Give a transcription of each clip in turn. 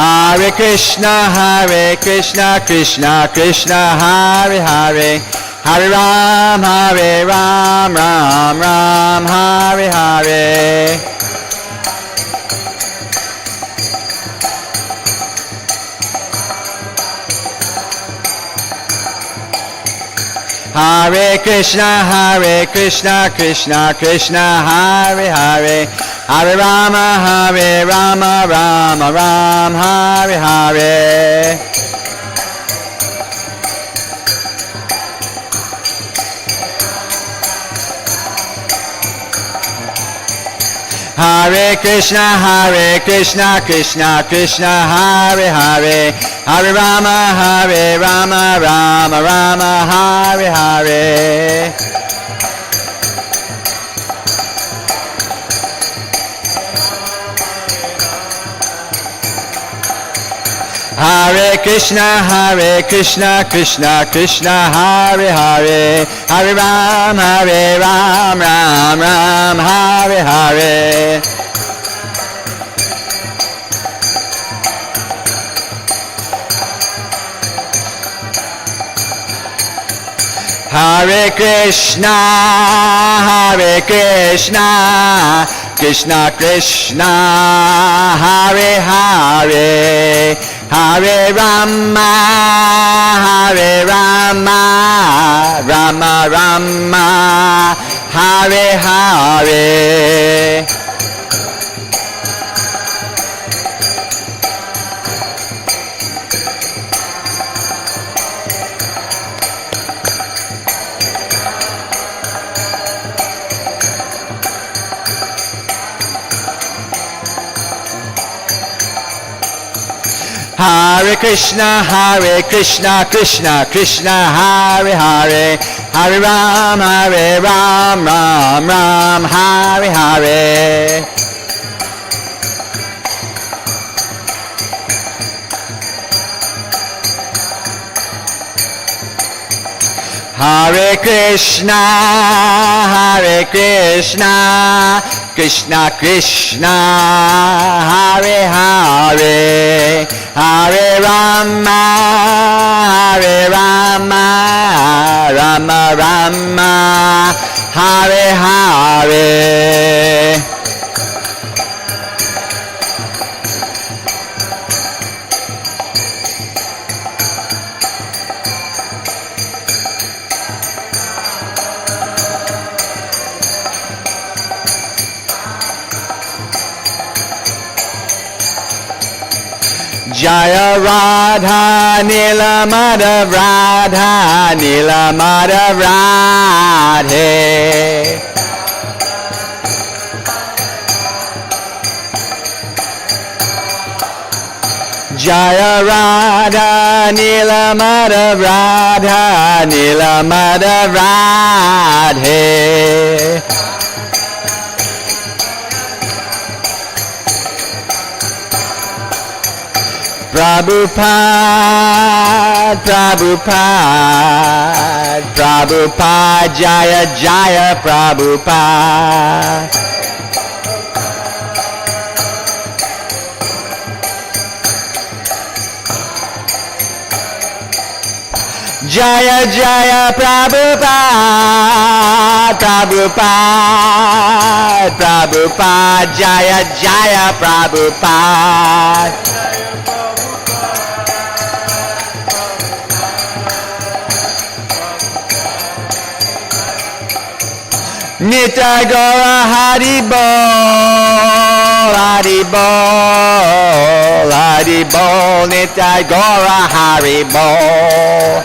Hare Krishna, Krishna Krishna, Hare Hare, Hare Ram, Ram Ram, Hare Hare. Hare Krishna, Krishna Krishna, Hare Hare, Hare Rama, Rama Ram, Hare Hare. Hare Krishna, Krishna Krishna, Hare Hare, Hare Rama, Rama Hare Hare. Hare Krishna, Krishna Krishna, Hare Hare, Hare Ram, Ram Hare Hare. Hare Krishna, Krishna Krishna, Hare Hare, Hare Rama, Rama Hare Hare. Hare Krishna, Krishna Krishna, Hare Hare, Hare Ram, Ram Hare Hare. Hare Krishna, Krishna Krishna, Hare Hare, Hare Rama, Rama Hare Hare. Jaya Radha Nila Madhav Radha Nila Madhav Radhe. Jaya Radha Nila Madhav Radha Nila Madhav Radhe. Prabhupada, Jaya Prabhupada. Jaya Prabhupada, Jaya Prabhupada. Nitai Gaura Hari Bol, Nitai Gaura Hari Bol.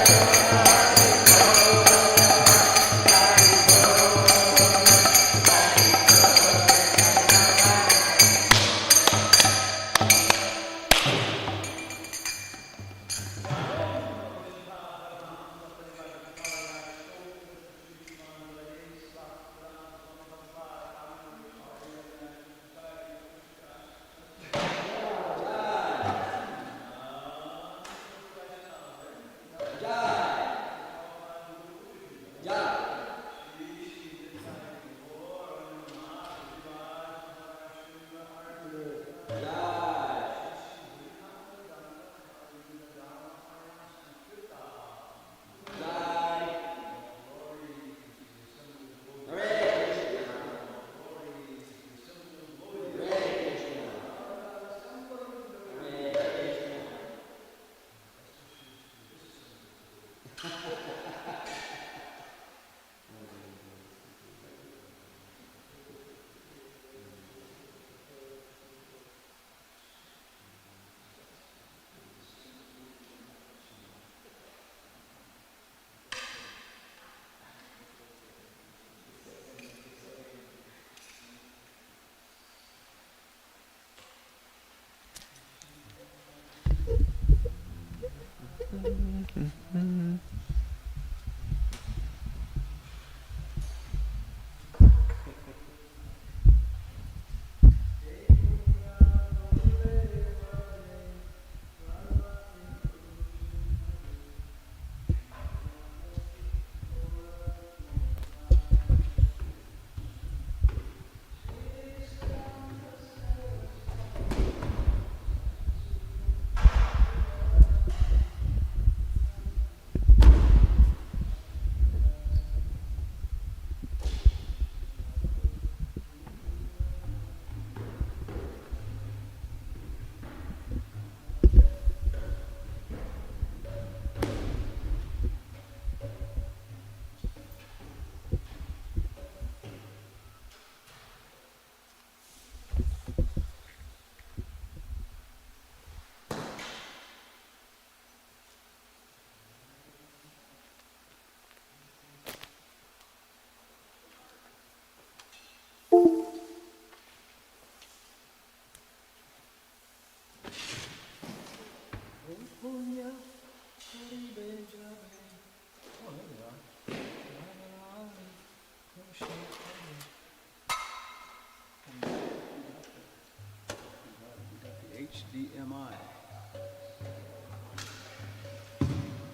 HDMI.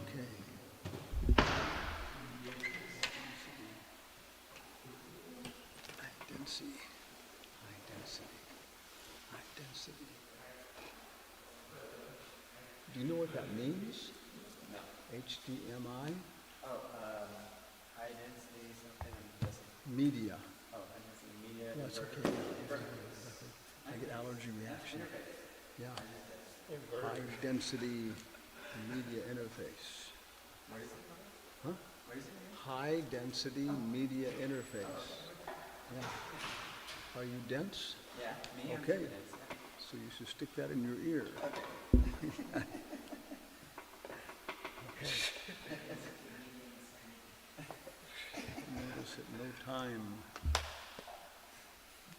Okay. High density. High density. High density. Do you know what that means? No. HDMI? High density something. I'm guessing. Media. Oh, high density media. Yeah, it's okay. I get allergy reaction. Yeah. High density media interface. Where is it? Huh? Where is it? High density media interface. Yeah. Are you dense? Yeah, me. I'm Okay. super dense, yeah. So you should stick that in your ear. Okay. Okay. Notice at no time.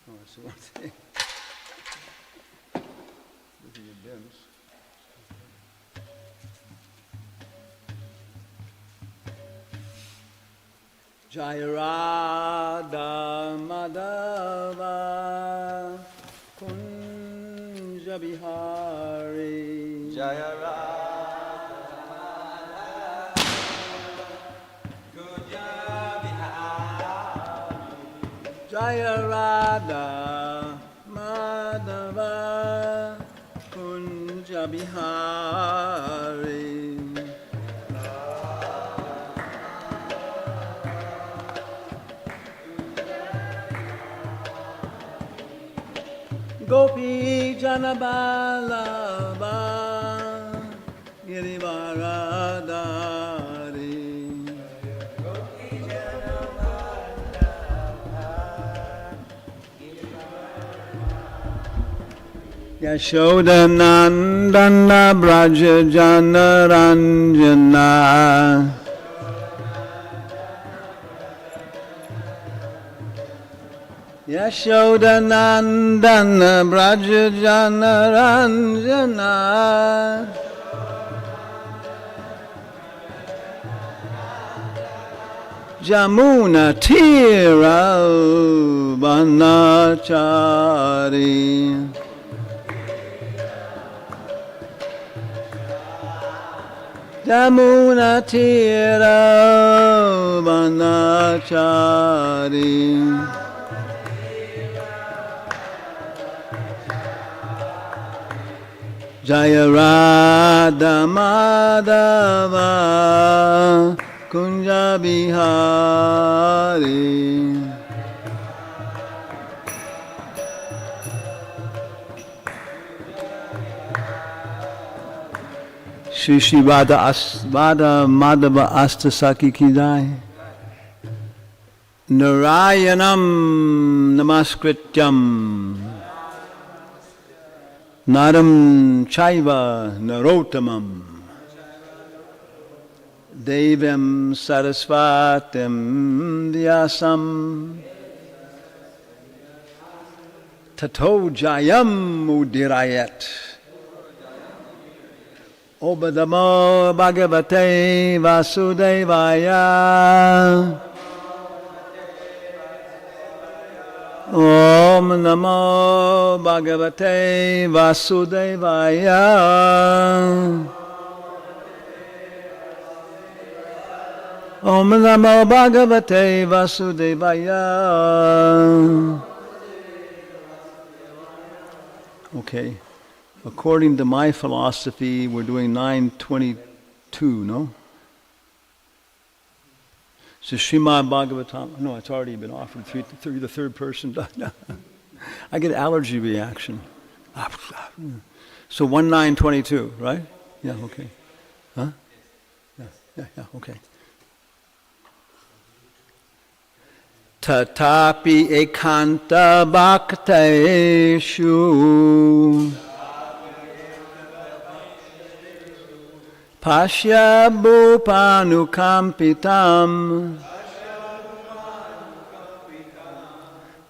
Oh, that's the one thing. Look at your dense. Jaya Radha Madhava Kunja Bihari Jaya Radha Jaya Radha Madhava Kunja Bihari Gopi Janabalaba Girivaradari Yashoda Nandana Braja Janaranjana Yashoda Nandana Braja Janaranjana Jamuna Tira Banachari Jamuna Tira Banachari Jaya Radha Madhava Kunja Bihari Shri Shri Radha Madhava Astasaki Ki Jai Narayanam Namaskrityam Naram Chaiva Narotamam Devam Sarasvatam Vyasam Tato Jayam Udirayat Om Namo Bhagavate Vasudevaya. Om Namo Bhagavate Vasudevaya. Om Namo Bhagavate Vasudevaya. Okay. According to my philosophy, we're doing 922, no? So Srimad Bhagavatam. No, it's already been offered through the third person. I get allergy reaction. So 1922, right? Yeah, okay. Huh? Yeah, okay. Tatapi ekanta bhakteshu Pashya bhupanukampitam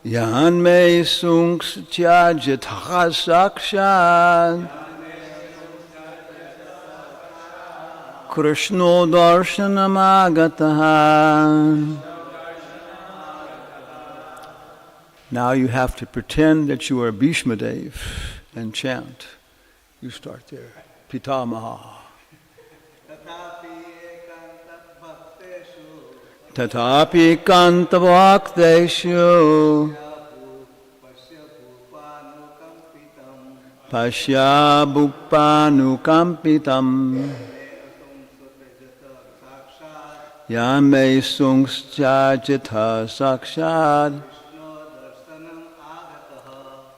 Yanme sungscha jitha sakshat Krishno darshanamagataha. Now you have to pretend that you are Bhishma Dev and chant. You start there. Pitamaha. Tatapi kanta bhakteshu Pashya bhupanukampitam Yame sungscha jitha sakshat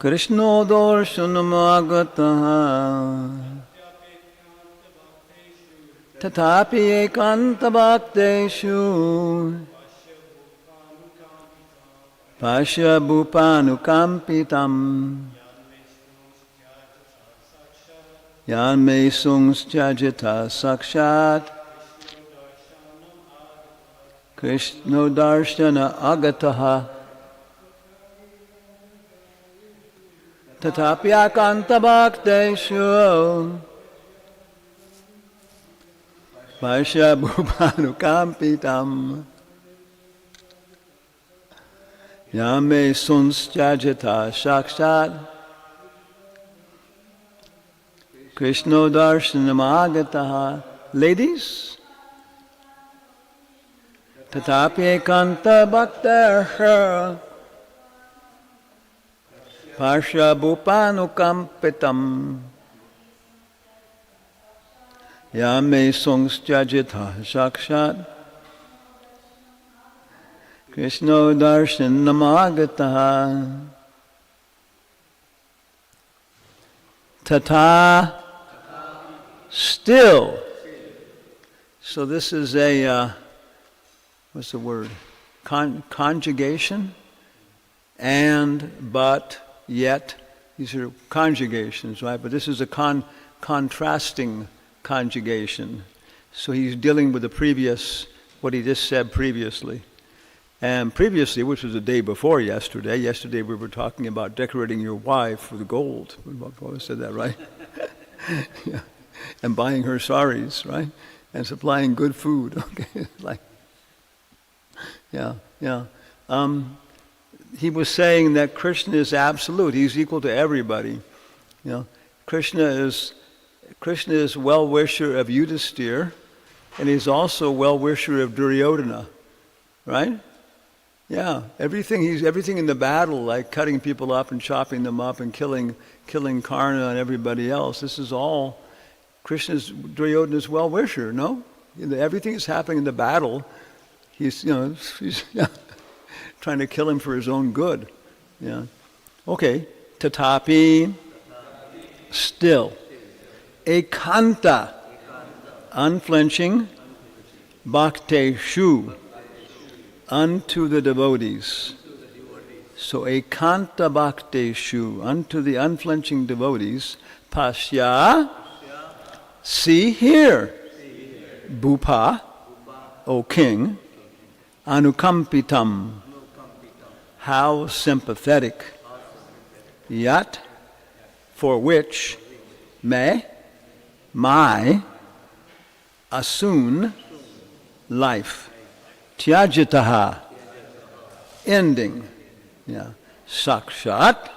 Krishno darshanamagataha. Tatapi ekanta bhakteshu Pashya bhupanukampitam Yanme sungscha jitha sakshat Krishno darshana agataha. Tatapi ekanta bhakteshu Pashya bhupanukampitam Yame sungscha jitha sakshat Krishno darshanamagataha. Ladies, Tatapi ekanta bhakteshu Pashya bhupanukampitam Yame sungscha jitha sakshat Krishno darshanamagataha. Tata, still. So this is a, what's the word? Conjugation? And, but, yet. These are conjugations, right? But this is a contrasting conjugation. So he's dealing with the previous, what he just said previously. And previously, which was the day before yesterday we were talking about decorating your wife with gold. We always said that, right? Yeah. And buying her saris, right? And supplying good food. Okay, like, yeah. He was saying that Krishna is absolute. He's equal to everybody. You know, Krishna is well-wisher of Yudhisthira, and he's also well-wisher of Duryodhana, right? Yeah, everything in the battle, like cutting people up and chopping them up and killing Karna and everybody else. This is all Duryodhana's well-wisher, no? Everything that's happening in the battle, he's trying to kill him for his own good. Yeah. Okay. Tatapi, still. Ekanta, unflinching. Bhakteshu, unto the devotees. So ekanta bhakteshu, unto the unflinching devotees. Pasya, see here. Bhupa, O king. Anukampitam, how sympathetic. Yat, for which, me, my asun life. Tyajitaha, ending. Yeah. Sakshat,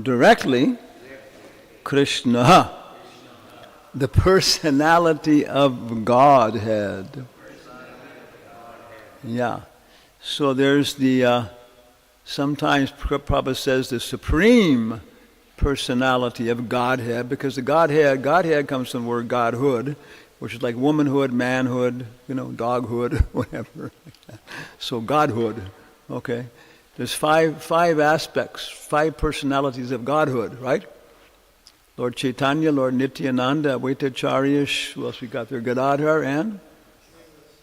directly. Krishna, the personality of Godhead. Yeah. So there's the, sometimes Prabhupada says the supreme personality of Godhead, because the Godhead comes from the word Godhood, which is like womanhood, manhood, doghood, whatever. So Godhood, okay. There's five aspects, 5 personalities of Godhood, right? Lord Chaitanya, Lord Nityananda, Vaitacharya, who else we got there? Gadadhar and?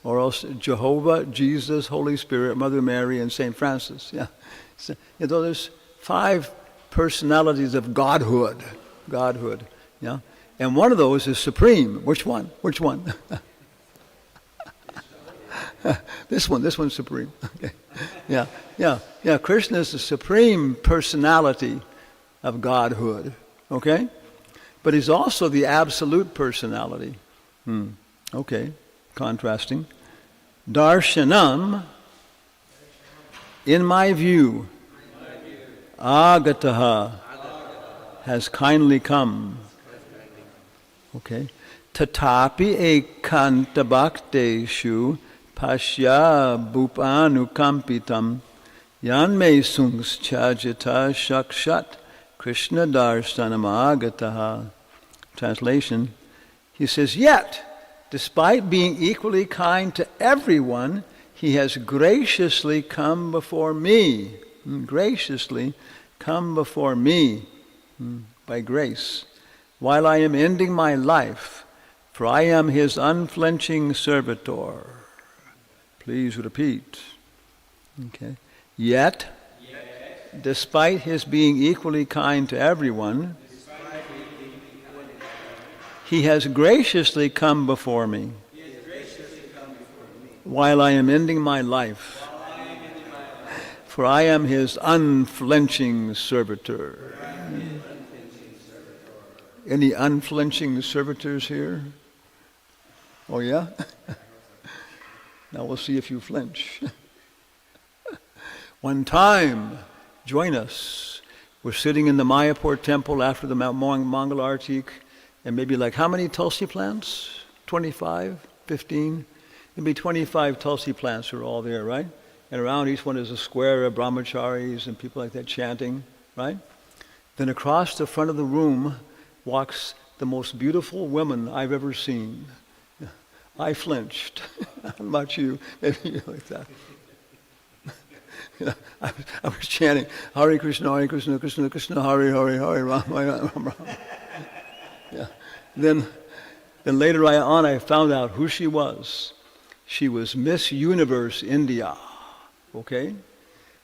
Or else Jehovah, Jesus, Holy Spirit, Mother Mary, and St. Francis. Yeah. So, there's 5 personalities of Godhood. Godhood. Yeah. And one of those is supreme. Which one? Which one? This one's supreme. Okay. Yeah. Krishna is the supreme personality of Godhood. Okay? But he's also the absolute personality. Okay. Contrasting. Darshanam, in my view, agataha, has kindly come. Okay. Tatapi ekanta bhakteshu pashya bhupanukampitam yanme sungs chajita shakshat Krishna darshanam agataha. Translation, he says, yet, despite being equally kind to everyone, he has graciously come before me. Graciously come before me by grace, while I am ending my life, for I am his unflinching servitor. Please repeat. Okay. Yet, despite his being equally kind to everyone, he has graciously come before me while I am ending my life, for I am his unflinching servitor. Any unflinching servitors here? Oh yeah? Now we'll see if you flinch. One time, join us. We're sitting in the Mayapur temple after the Mongol Artik, and maybe like how many Tulsi plants? 25, 15? Maybe 25 Tulsi plants are all there, right? And around each one is a square of brahmacharis and people like that chanting, right? Then across the front of the room walks the most beautiful woman I've ever seen. I flinched. How about you? Maybe you like that. I was chanting, Hare Krishna, Krishna Krishna, Hare Hare, Hare Rama, Rama. Yeah. Then later on, I found out who she was. She was Miss Universe India. Okay?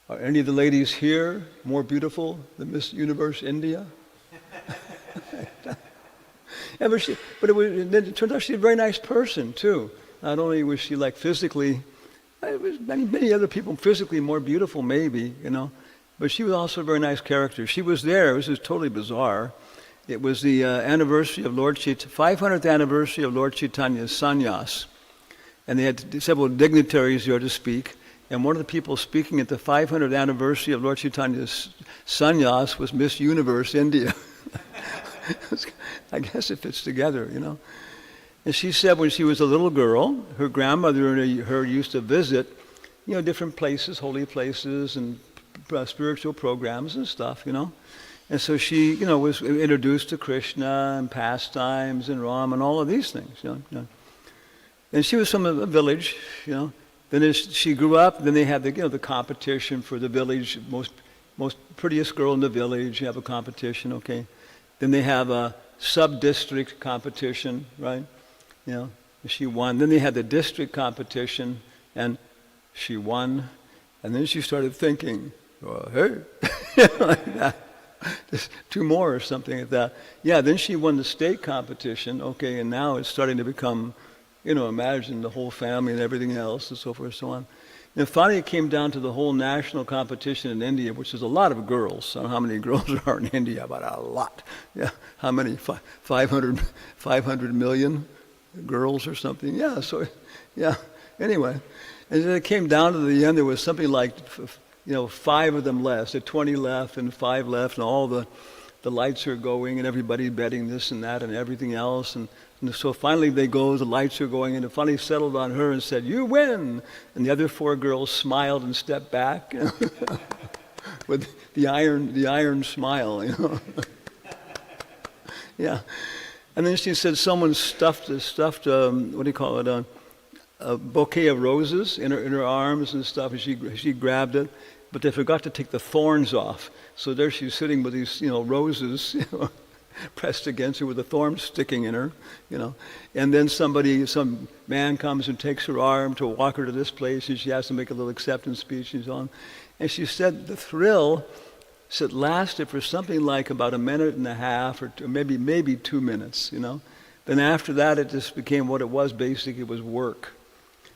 Are any of the ladies here more beautiful than Miss Universe India? Yeah, it turned out she's a very nice person too. Not only was she like physically, many other people physically more beautiful maybe, but she was also a very nice character. She was there. This is totally bizarre. It was the anniversary of 500th anniversary of Lord Chaitanya's sannyas. And they had several dignitaries there to speak. And one of the people speaking at the 500th anniversary of Lord Chaitanya's sannyas was Miss Universe India. I guess it fits together, And she said when she was a little girl, her grandmother and her used to visit, different places, holy places, and spiritual programs and stuff, And so she, was introduced to Krishna and pastimes and Ram and all of these things, And she was from a village, Then as she grew up, then they had the competition for the village, most prettiest girl in the village. You have a competition, okay. Then they have a sub-district competition, right? She won. Then they had the district competition, and she won. And then she started thinking, well, hey, like that. Just 2 more or something like that. Yeah, then she won the state competition, okay, and now it's starting to become, imagine the whole family and everything else and so forth and so on. And finally it came down to the whole national competition in India, which is a lot of girls. I don't know how many girls there are in India, but a lot. Yeah, how many? 500 million girls or something? Yeah, so, yeah. Anyway, and then it came down to the end, there was something like, 5 of them left. So 20 left and 5 left, and all the lights are going, and everybody betting this and that and everything else. And so finally they go, the lights are going, and it finally settled on her and said, "You win!" And the other 4 girls smiled and stepped back with the iron smile, Yeah. And then she said someone stuffed what do you call it, a bouquet of roses in her arms and stuff, and she grabbed it, but they forgot to take the thorns off. So there she's sitting with these, roses, pressed against her with the thorns sticking in her, And then some man comes and takes her arm to walk her to this place, and she has to make a little acceptance speech and so on. And she said the thrill lasted for something like about a minute and a half, or maybe 2 minutes, Then after that, it just became what it was. Basically, it was work.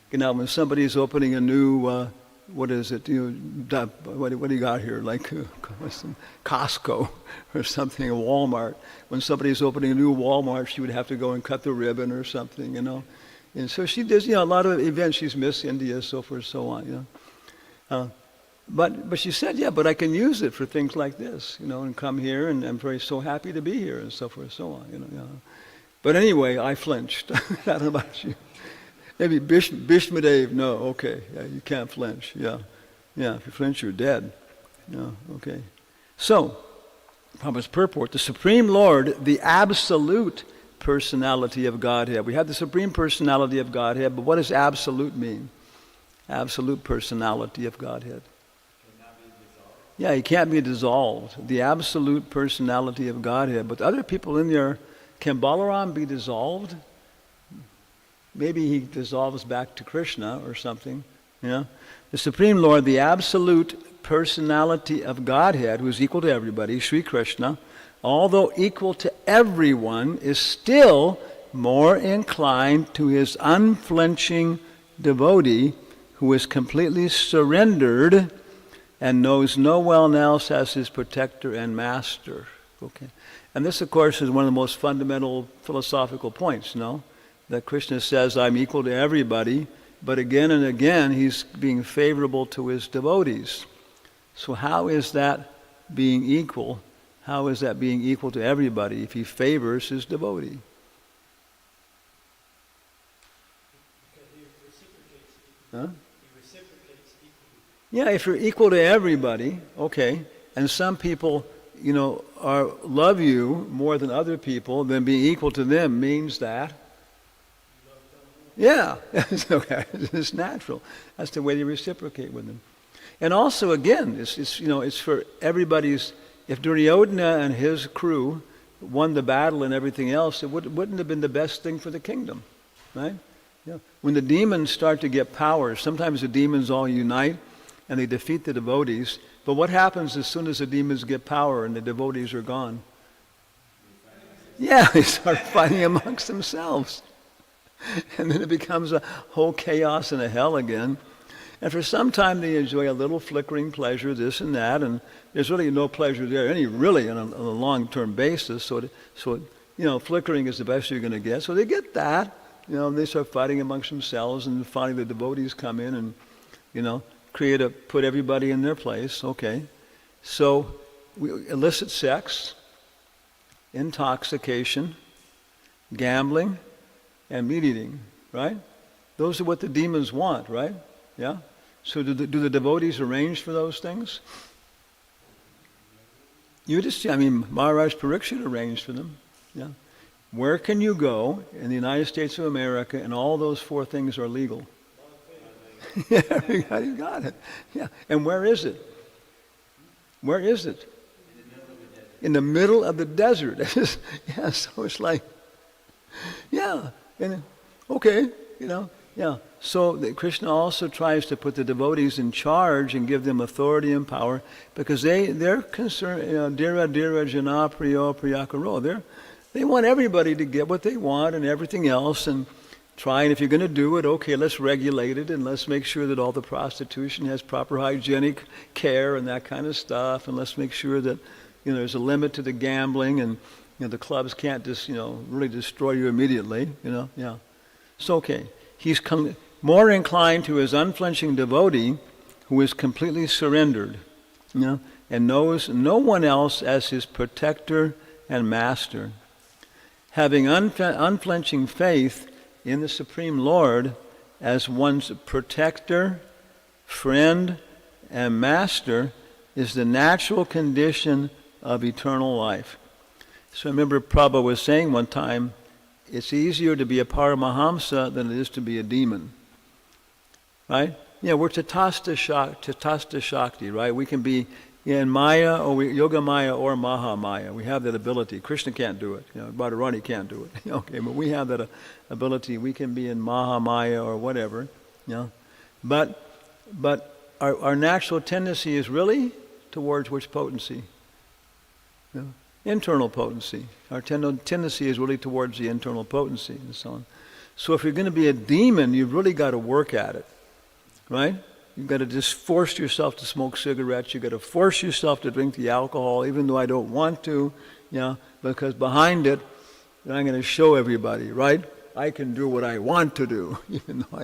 When somebody's opening a new, what is it? What do you got here? Like Costco or something, a Walmart. When somebody's opening a new Walmart, she would have to go and cut the ribbon or something, And so she does, a lot of events. She's Miss India, so forth, so on, But she said, but I can use it for things like this, and come here, and I'm very so happy to be here, and so forth, so on, But anyway, I flinched. I don't know about you. Maybe Bishmadev, no, okay, you can't flinch, yeah. If you flinch, you're dead. Yeah, okay. So, Prabhupada's purport, the Supreme Lord, the absolute personality of Godhead. We have the Supreme Personality of Godhead, but what does absolute mean? Absolute personality of Godhead. Yeah, he can't be dissolved. The absolute personality of Godhead. But other people in there, can Balaram be dissolved? Maybe he dissolves back to Krishna or something. The Supreme Lord, the absolute personality of Godhead, who is equal to everybody, Sri Krishna, although equal to everyone, is still more inclined to his unflinching devotee, who is completely surrendered and knows no one else as his protector and master. Okay. And this, of course, is one of the most fundamental philosophical points, that Krishna says, I'm equal to everybody, but again and again, he's being favorable to his devotees. So how is that being equal? How is that being equal to everybody if he favors his devotee? Huh? Yeah, if you're equal to everybody, okay, and some people, love you more than other people, then being equal to them means that. Yeah, it's okay. It's natural. That's the way they reciprocate with them. And also, again, it's for everybody's. If Duryodhana and his crew won the battle and everything else, it wouldn't have been the best thing for the kingdom, right? Yeah. When the demons start to get power, sometimes the demons all unite and they defeat the devotees. But what happens as soon as the demons get power and the devotees are gone? Yeah, they start fighting amongst themselves. And then it becomes a whole chaos and a hell again. And for some time they enjoy a little flickering pleasure, this and that, and there's really no pleasure there, really on a long-term basis. So flickering is the best you're going to get. So they get that, and they start fighting amongst themselves, and finally the devotees come in and, put everybody in their place. Okay. So illicit sex, intoxication, gambling, and meat eating, right? Those are what the demons want, right? Yeah? So do the devotees arrange for those things? Maharaj Parikshit arranged for them. Yeah. Where can you go in the United States of America and all those 4 things are legal? Yeah, you got it. Yeah. And where is it? Where is it? In the middle of the desert. Yeah, so it's like, yeah. And okay, yeah. So Krishna also tries to put the devotees in charge and give them authority and power because they're concerned, Dira Jana Priyo Priyakaro. They want everybody to get what they want and everything else. And try, and if you're going to do it, okay, let's regulate it, and let's make sure that all the prostitution has proper hygienic care and that kind of stuff, and let's make sure that, there's a limit to the gambling, and, the clubs can't just, really destroy you immediately, yeah. So, okay, he's more inclined to his unflinching devotee who is completely surrendered, and knows no one else as his protector and master. Having unflinching faith in the Supreme Lord as one's protector, friend, and master is the natural condition of eternal life. So I remember Prabhupada was saying one time, it's easier to be a Paramahamsa than it is to be a demon. Right? Yeah, we're Tatasta Shakti, right? We can be in Maya, or Yoga Maya, or Maha Maya. We have that ability. Krishna can't do it. Radharani can't do it. Okay, but we have that ability. We can be in Maha Maya or whatever. But our natural tendency is really towards which potency? Internal potency. Our tendency is really towards the internal potency and so on. So if you're going to be a demon, you've really got to work at it. Right? You've got to just force yourself to smoke cigarettes. You've got to force yourself to drink the alcohol, even though I don't want to, because behind it, I'm going to show everybody, right? I can do what I want to do, even though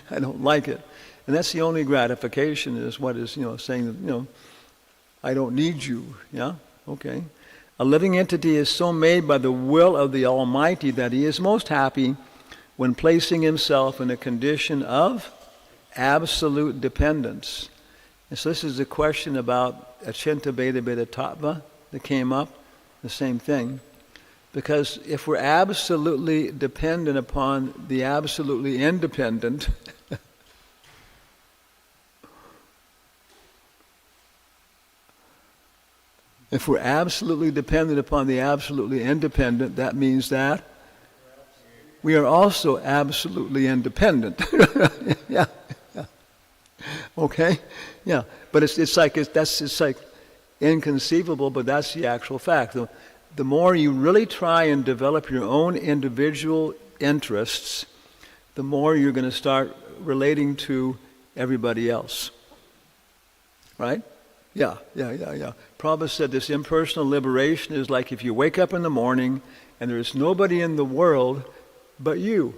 I don't like it. And that's the only gratification is what is, saying that, I don't need you, okay. A living entity is so made by the will of the Almighty that he is most happy when placing himself in a condition of absolute dependence. And so this is the question about Achinta Beta Beta Tattva that came up, the same thing. Because if we're absolutely dependent upon the absolutely independent, if we're absolutely dependent upon the absolutely independent, that means that we are also absolutely independent. Yeah. Okay? Yeah. But it's like inconceivable, but that's the actual fact. The more you really try and develop your own individual interests, the more you're going to start relating to everybody else. Right? Yeah. Prabhupada said this impersonal liberation is like if you wake up in the morning and there's nobody in the world but you.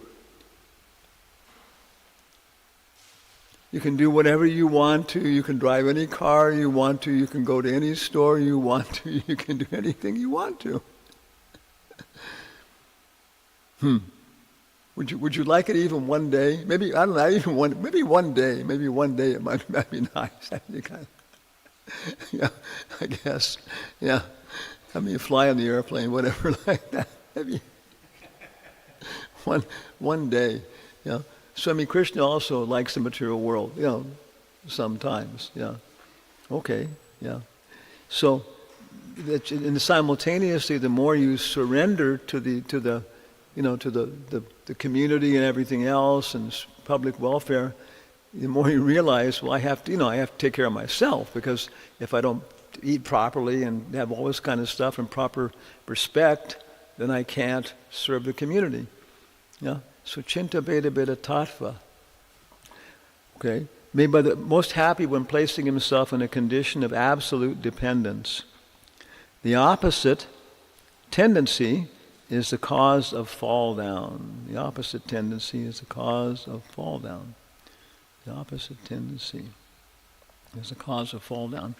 You can do whatever you want to. You can drive any car you want to. You can go to any store you want to. You can do anything you want to. Would you like it even one day? Maybe, I don't know, maybe one day it might be nice. Yeah, I guess. Yeah. I mean, fly on the airplane, whatever like that. Maybe one day. Yeah. So, I mean, Krishna also likes the material world, sometimes, yeah. Okay, yeah. So, and simultaneously, the more you surrender to the community and everything else and public welfare, the more you realize, well, I have to take care of myself, because if I don't eat properly and have all this kind of stuff in proper respect, then I can't serve the community. Yeah. So Chinta Beta Beta Tattva. Okay. Made by the most happy when placing himself in a condition of absolute dependence. The opposite tendency is the cause of fall down. The opposite tendency is the cause of fall down. The opposite tendency is the cause of fall down.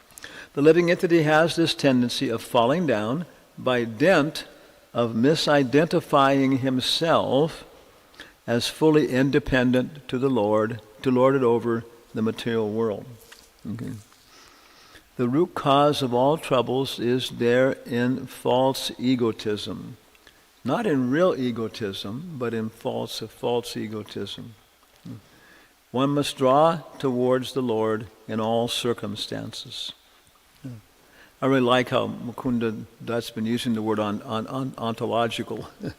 The living entity has this tendency of falling down by dint of misidentifying himself as fully independent to the Lord, to lord it over the material world. Okay. The root cause of all troubles is there in false egotism. Not in real egotism, but in false egotism. One must draw towards the Lord in all circumstances. I really like how Mukunda Dutt's been using the word ontological the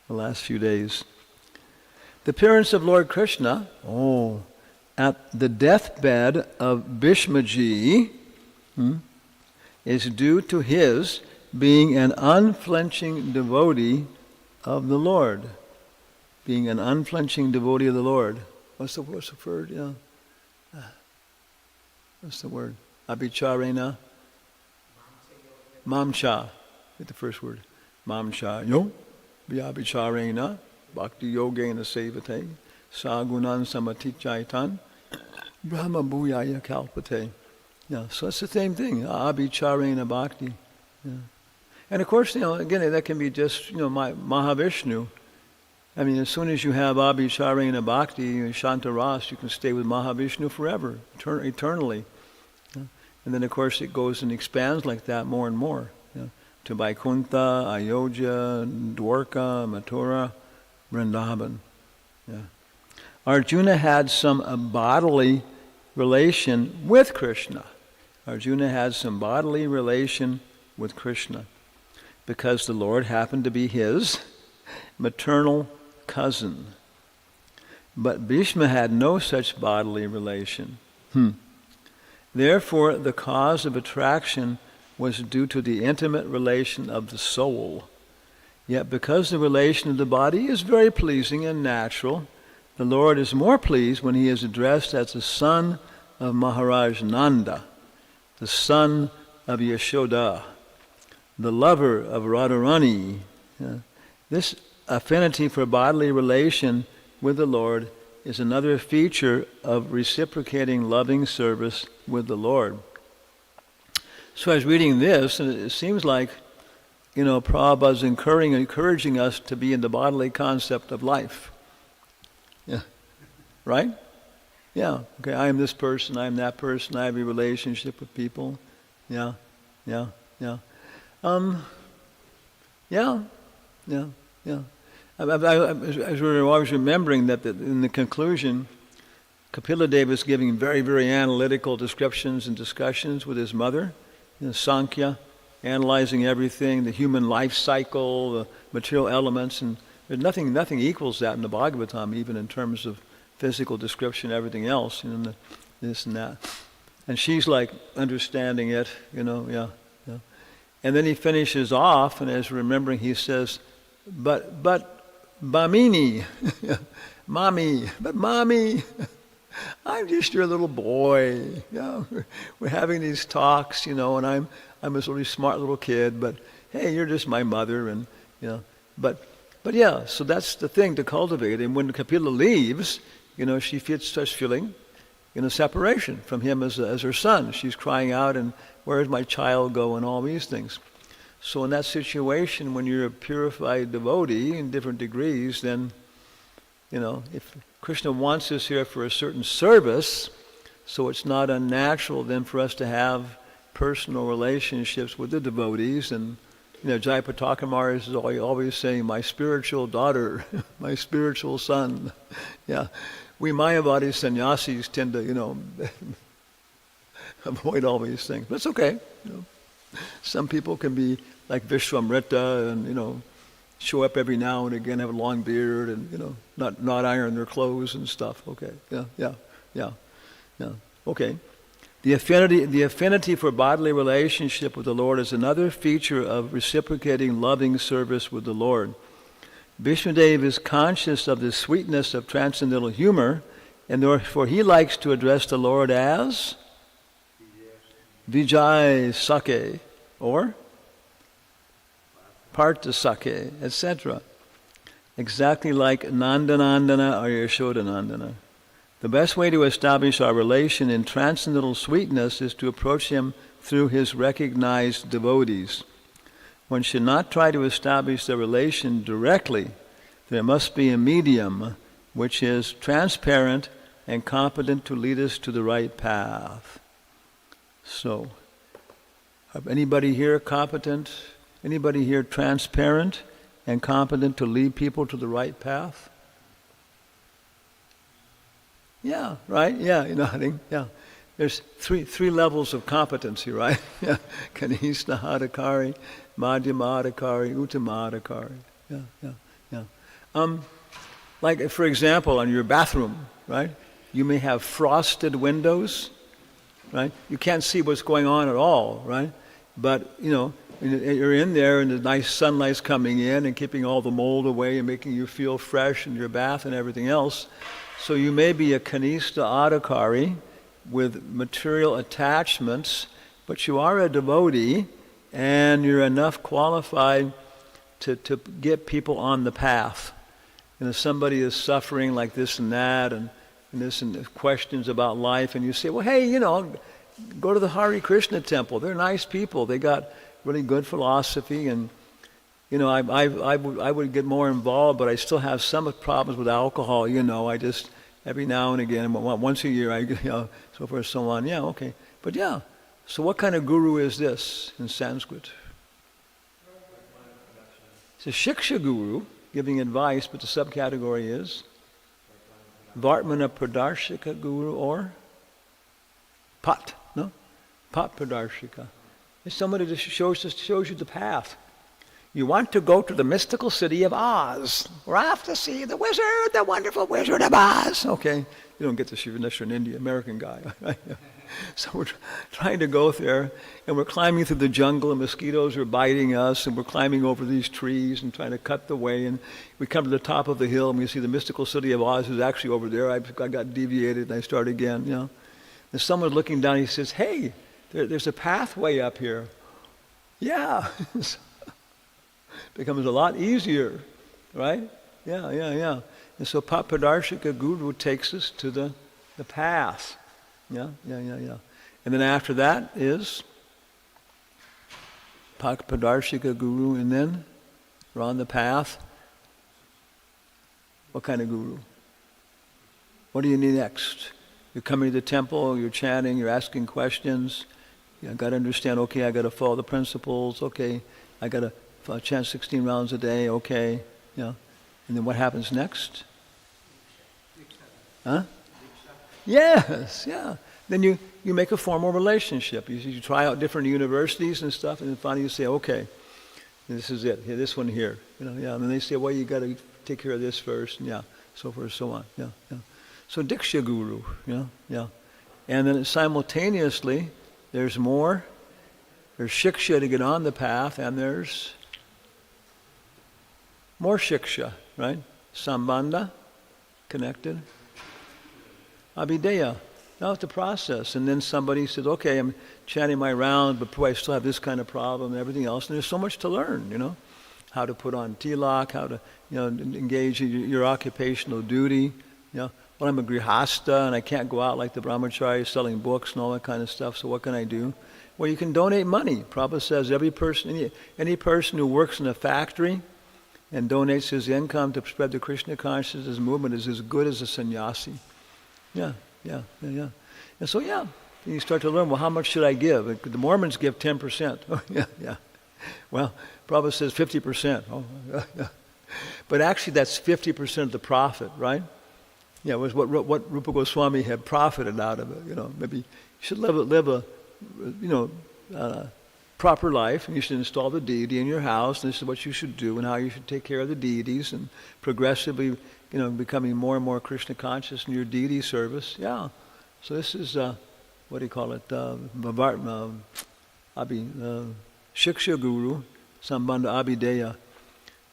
last few days. The appearance of Lord Krishna, at the deathbed of Bhishmaji, is due to his being an unflinching devotee of the Lord. being an unflinching devotee of the Lord. What's the word? Yeah. What's the word? Abhicharena? Mamcha. Get the first word. Mamcha. Yo. Vyabhicharena. Bhakti yogena sevate. Sagunan samatichaitan. Brahma bhuyaya kalpate. Yeah, so it's the same thing. Abhicharena bhakti. Yeah. And of course, again, that can be just, Mahavishnu. I mean, as soon as you have Abhicharena Bhakti, Shantaras, you can stay with Mahavishnu forever, eternally. Yeah. And then, of course, it goes and expands like that more and more. Yeah. To Vaikuntha, Ayodhya, Dwarka, Mathura, Vrindavan. Yeah. Arjuna had some bodily relation with Krishna. Arjuna had some bodily relation with Krishna because the Lord happened to be his maternal cousin. But Bhishma had no such bodily relation. Therefore, the cause of attraction was due to the intimate relation of the soul. Yet because the relation of the body is very pleasing and natural, the Lord is more pleased when he is addressed as the son of Maharaj Nanda, the son of Yashoda, the lover of Radharani. This affinity for bodily relation with the Lord is another feature of reciprocating loving service with the Lord. So I was reading this, and it seems like, Prabhupada's encouraging us to be in the bodily concept of life. Yeah. Right? Yeah. Okay, I am this person, I am that person, I have a relationship with people. Yeah. I was remembering that in the conclusion, Kapila Deva is giving very, very analytical descriptions and discussions with his mother, Sankhya, analyzing everything, the human life cycle, the material elements, and there's nothing equals that in the Bhagavatam, even in terms of physical description, everything else, this and that. And she's like understanding it, yeah. And then he finishes off, and as remembering, he says, but Bhamini, mommy, I'm just your little boy. We're having these talks, and I'm a really smart little kid, but hey, you're just my mother, and but yeah. So that's the thing to cultivate. And when Kapila leaves, she starts feeling, separation from him as her son. She's crying out, and where does my child go, and all these things. So in that situation, when you're a purified devotee in different degrees, then, if Krishna wants us here for a certain service, so it's not unnatural then for us to have personal relationships with the devotees. And, Jayapataka Maharaj is always saying, my spiritual daughter, my spiritual son. Yeah. We Mayavadi sannyasis tend to, avoid all these things. But it's okay. Some people can be like Vishwamrita and, show up every now and again, have a long beard and, not iron their clothes and stuff. Okay. Yeah. Okay. The affinity for bodily relationship with the Lord is another feature of reciprocating loving service with the Lord. Bhishmadev is conscious of the sweetness of transcendental humor, and therefore he likes to address the Lord as Vijay Sake, or Partha Sake, etc. Exactly like Nandanandana or Yashodanandana. The best way to establish our relation in transcendental sweetness is to approach him through his recognized devotees. One should not try to establish the relation directly. There must be a medium which is transparent and competent to lead us to the right path. So, anybody here competent? Anybody here transparent and competent to lead people to the right path? Yeah, right? Yeah, nodding. Yeah. There's three levels of competency, right? Yeah. Kanishna Adhikari, Madhyama Adhikari, Uttama Adhikari. Yeah. Like, for example, on your bathroom, right? You may have frosted windows, right? You can't see what's going on at all, right? But, you're in there and the nice sunlight's coming in and keeping all the mold away and making you feel fresh in your bath and everything else. So you may be a kanista adhikari with material attachments, but you are a devotee and you're enough qualified to get people on the path. And if somebody is suffering like this and that and this and questions about life, and you say, well, hey, go to the Hare Krishna temple. They're nice people. They got really good philosophy, and I would get more involved, but I still have some problems with alcohol. I just every now and again, once a year, so forth and so on. Yeah, okay, but yeah. So what kind of guru is this in Sanskrit? It's a shiksha guru giving advice, but the subcategory is Vartmana Pradarshika guru or Pat. No, Pat Pradarshika. It's somebody that shows you the path. You want to go to the mystical city of Oz. We're off to see the wizard, the wonderful Wizard of Oz. Okay, you don't get this unless you're an Indian American guy. So we're trying to go there, and we're climbing through the jungle, and mosquitoes are biting us, and we're climbing over these trees and trying to cut the way, and we come to the top of the hill, and we see the mystical city of Oz is actually over there. I got deviated, and I start again, And someone's looking down, he says, hey, there's a pathway up here. Yeah. Becomes a lot easier, right? Yeah. And so Papadarshika Guru takes us to the path. Yeah. And then after that is Papadarshika Guru, and then we're on the path. What kind of guru? What do you need next? You're coming to the temple, you're chanting, you're asking questions. I got to understand, okay, I got to follow the principles, okay, I got to chant 16 rounds a day, okay, And then what happens next? Huh? Yes, yeah. Then you make a formal relationship. You try out different universities and stuff, and then finally you say, okay, this is it. This one here. And then they say, well, you got to take care of this first, and so forth, so on. So Diksha Guru, And then simultaneously, there's more. There's shiksha to get on the path, and there's more shiksha, right? Sambandha, connected. Abhideya, now it's the process. And then somebody says, okay, I'm chanting my round, but boy, I still have this kind of problem and everything else. And there's so much to learn, How to put on tilak, how to, engage in your occupational duty, Well, I'm a grihasta and I can't go out like the brahmachari selling books and all that kind of stuff, so what can I do? Well, you can donate money. Prabhupada says any person who works in a factory and donates his income to spread the Krishna consciousness movement is as good as a sannyasi. Yeah. And so, you start to learn, well, how much should I give? The Mormons give 10%. Oh, yeah. Well, Prabhupada says 50%. Oh, yeah. But actually, that's 50% of the profit, right? Yeah, it was what Rupa Goswami had profited out of it. Maybe you should live a proper life, and you should install the deity in your house, and this is what you should do, and how you should take care of the deities, and progressively, becoming more and more Krishna conscious in your deity service. Yeah. So this is what do you call it? Shiksha Guru, Sambandha Abhideya,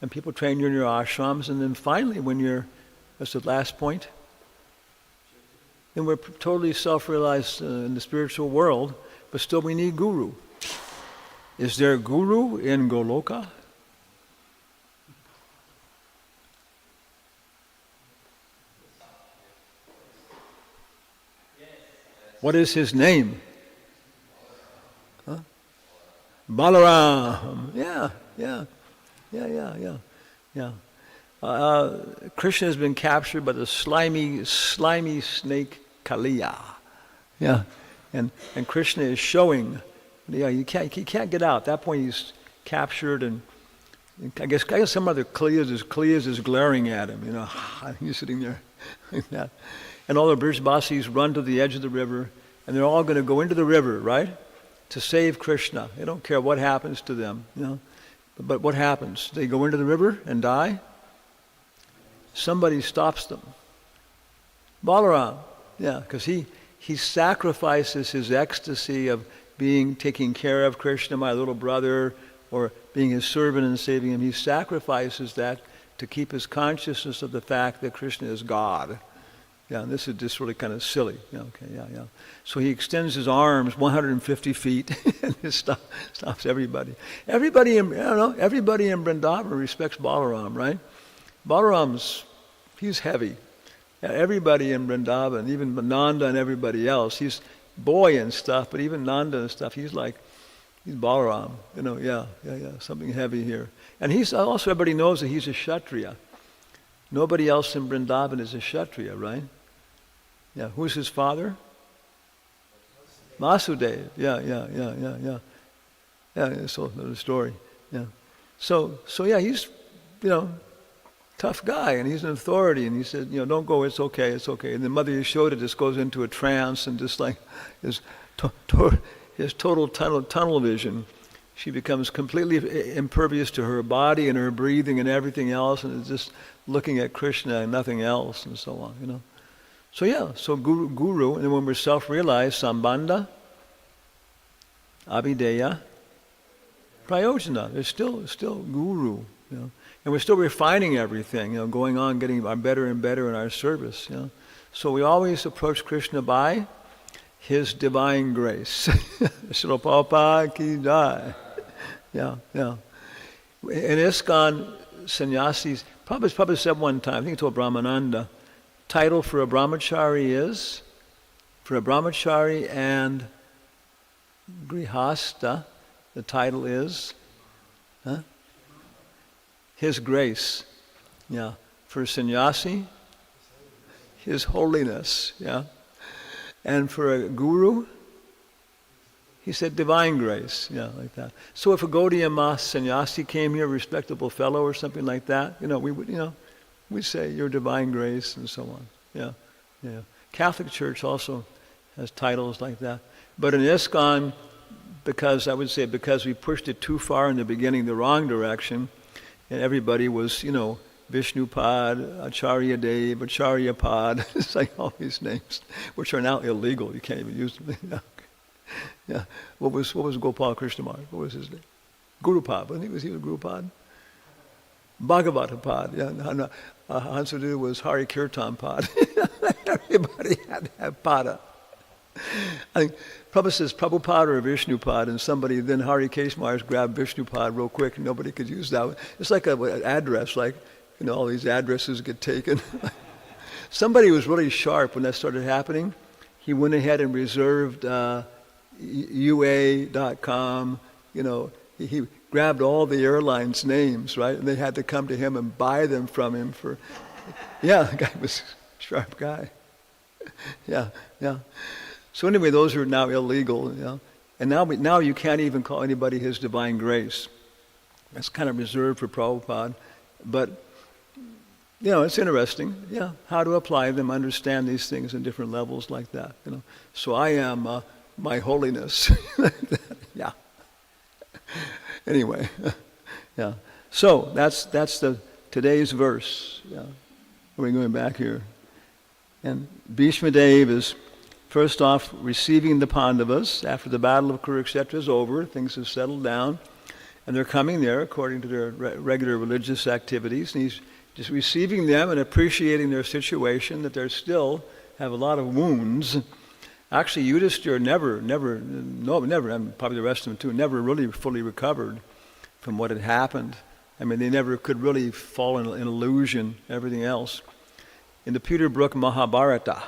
and people train you in your ashrams, and then finally, when that's the last point. Then we're totally self-realized in the spiritual world, but still we need guru. Is there a guru in Goloka? What is his name? Huh? Balaram. Yeah. Krishna has been captured by the slimy snake Kaliya. Yeah. And Krishna is showing, he can't get out. At that point he's captured, and I guess some other Kaliyas is glaring at him, he's sitting there like that. And all the Brijbasis run to the edge of the river, and they're all going to go into the river, right? To save Krishna. They don't care what happens to them, But what happens? They go into the river and die? Somebody stops them. Balaram, because he sacrifices his ecstasy of taking care of Krishna, my little brother, or being his servant and saving him. He sacrifices that to keep his consciousness of the fact that Krishna is God. Yeah, and this is just really kind of silly. Yeah, okay, yeah. So he extends his arms 150 feet and he stops everybody. Everybody in Vrindavan respects Balaram, right? Balaram's, he's heavy. Yeah, everybody in Vrindavan, even Nanda and everybody else, he's boy and stuff, but even Nanda and stuff, he's Balaram, something heavy here. And he's also, everybody knows that he's a Kshatriya. Nobody else in Vrindavan is a Kshatriya, right? Yeah, who's his father? Masudev. Yeah. Yeah, it's another story. Yeah. So yeah, he's, tough guy, and he's an authority, and he said, don't go, it's okay. And then Mother Yashoda just goes into a trance and just like his total tunnel vision. She becomes completely impervious to her body and her breathing and everything else, and is just looking at Krishna and nothing else, and so on, So guru, and then when we're self-realized, sambandha, abhideya, prayojana, there's still guru, and we're still refining everything, going on, getting better and better in our service, So we always approach Krishna by his divine grace. Srila Prabhupada ki jai. Yeah. In ISKCON, sannyasis, Prabhupada said one time, I think he told Brahmananda, title for a brahmachari and grihasta, the title is His Grace. Yeah. For a sannyasi, His Holiness. Yeah. And for a guru, he said divine grace, like that. So if a Gaudiya Mas sannyasi came here, a respectable fellow or something like that, we'd say your divine grace and so on. Yeah. Catholic Church also has titles like that. But in ISKCON, because we pushed it too far in the beginning, the wrong direction, and everybody was, Vishnupad, Acharya Dev, Acharya Pad, it's like all these names, which are now illegal. You can't even use them. Yeah. What was Gopal Krishna Maharaj? What was his name? Gurupad. I think he was Gurupad. Bhagavatapad. Yeah. Hansudev was Hari Kirtan Pad. Everybody had to have pada. I think Prabhupada says Prabhupada or Vishnupad, and somebody, then Hari Kesh Maharaj grabbed Vishnupad real quick, and nobody could use that. It's like an address, all these addresses get taken. Somebody was really sharp when that started happening. He went ahead and reserved UA.com, he grabbed all the airlines' names, right? And they had to come to him and buy them from him the guy was a sharp guy. Yeah. So anyway, those are now illegal, And now you can't even call anybody His Divine Grace. That's kind of reserved for Prabhupada. But, it's interesting, how to apply them, understand these things in different levels like that, So I am my holiness. Yeah. Anyway, yeah. So that's today's verse. Yeah. We're going back here. And Bhishma Dev is first off receiving the Pandavas after the battle of Kurukshetra is over. Things have settled down. And they're coming there according to their regular religious activities. And he's just receiving them and appreciating their situation, that they still have a lot of wounds. Actually, Yudhishthira never, and probably the rest of them too, never really fully recovered from what had happened. I mean, they never could really fall in illusion, everything else. In the Peter Brook Mahabharata,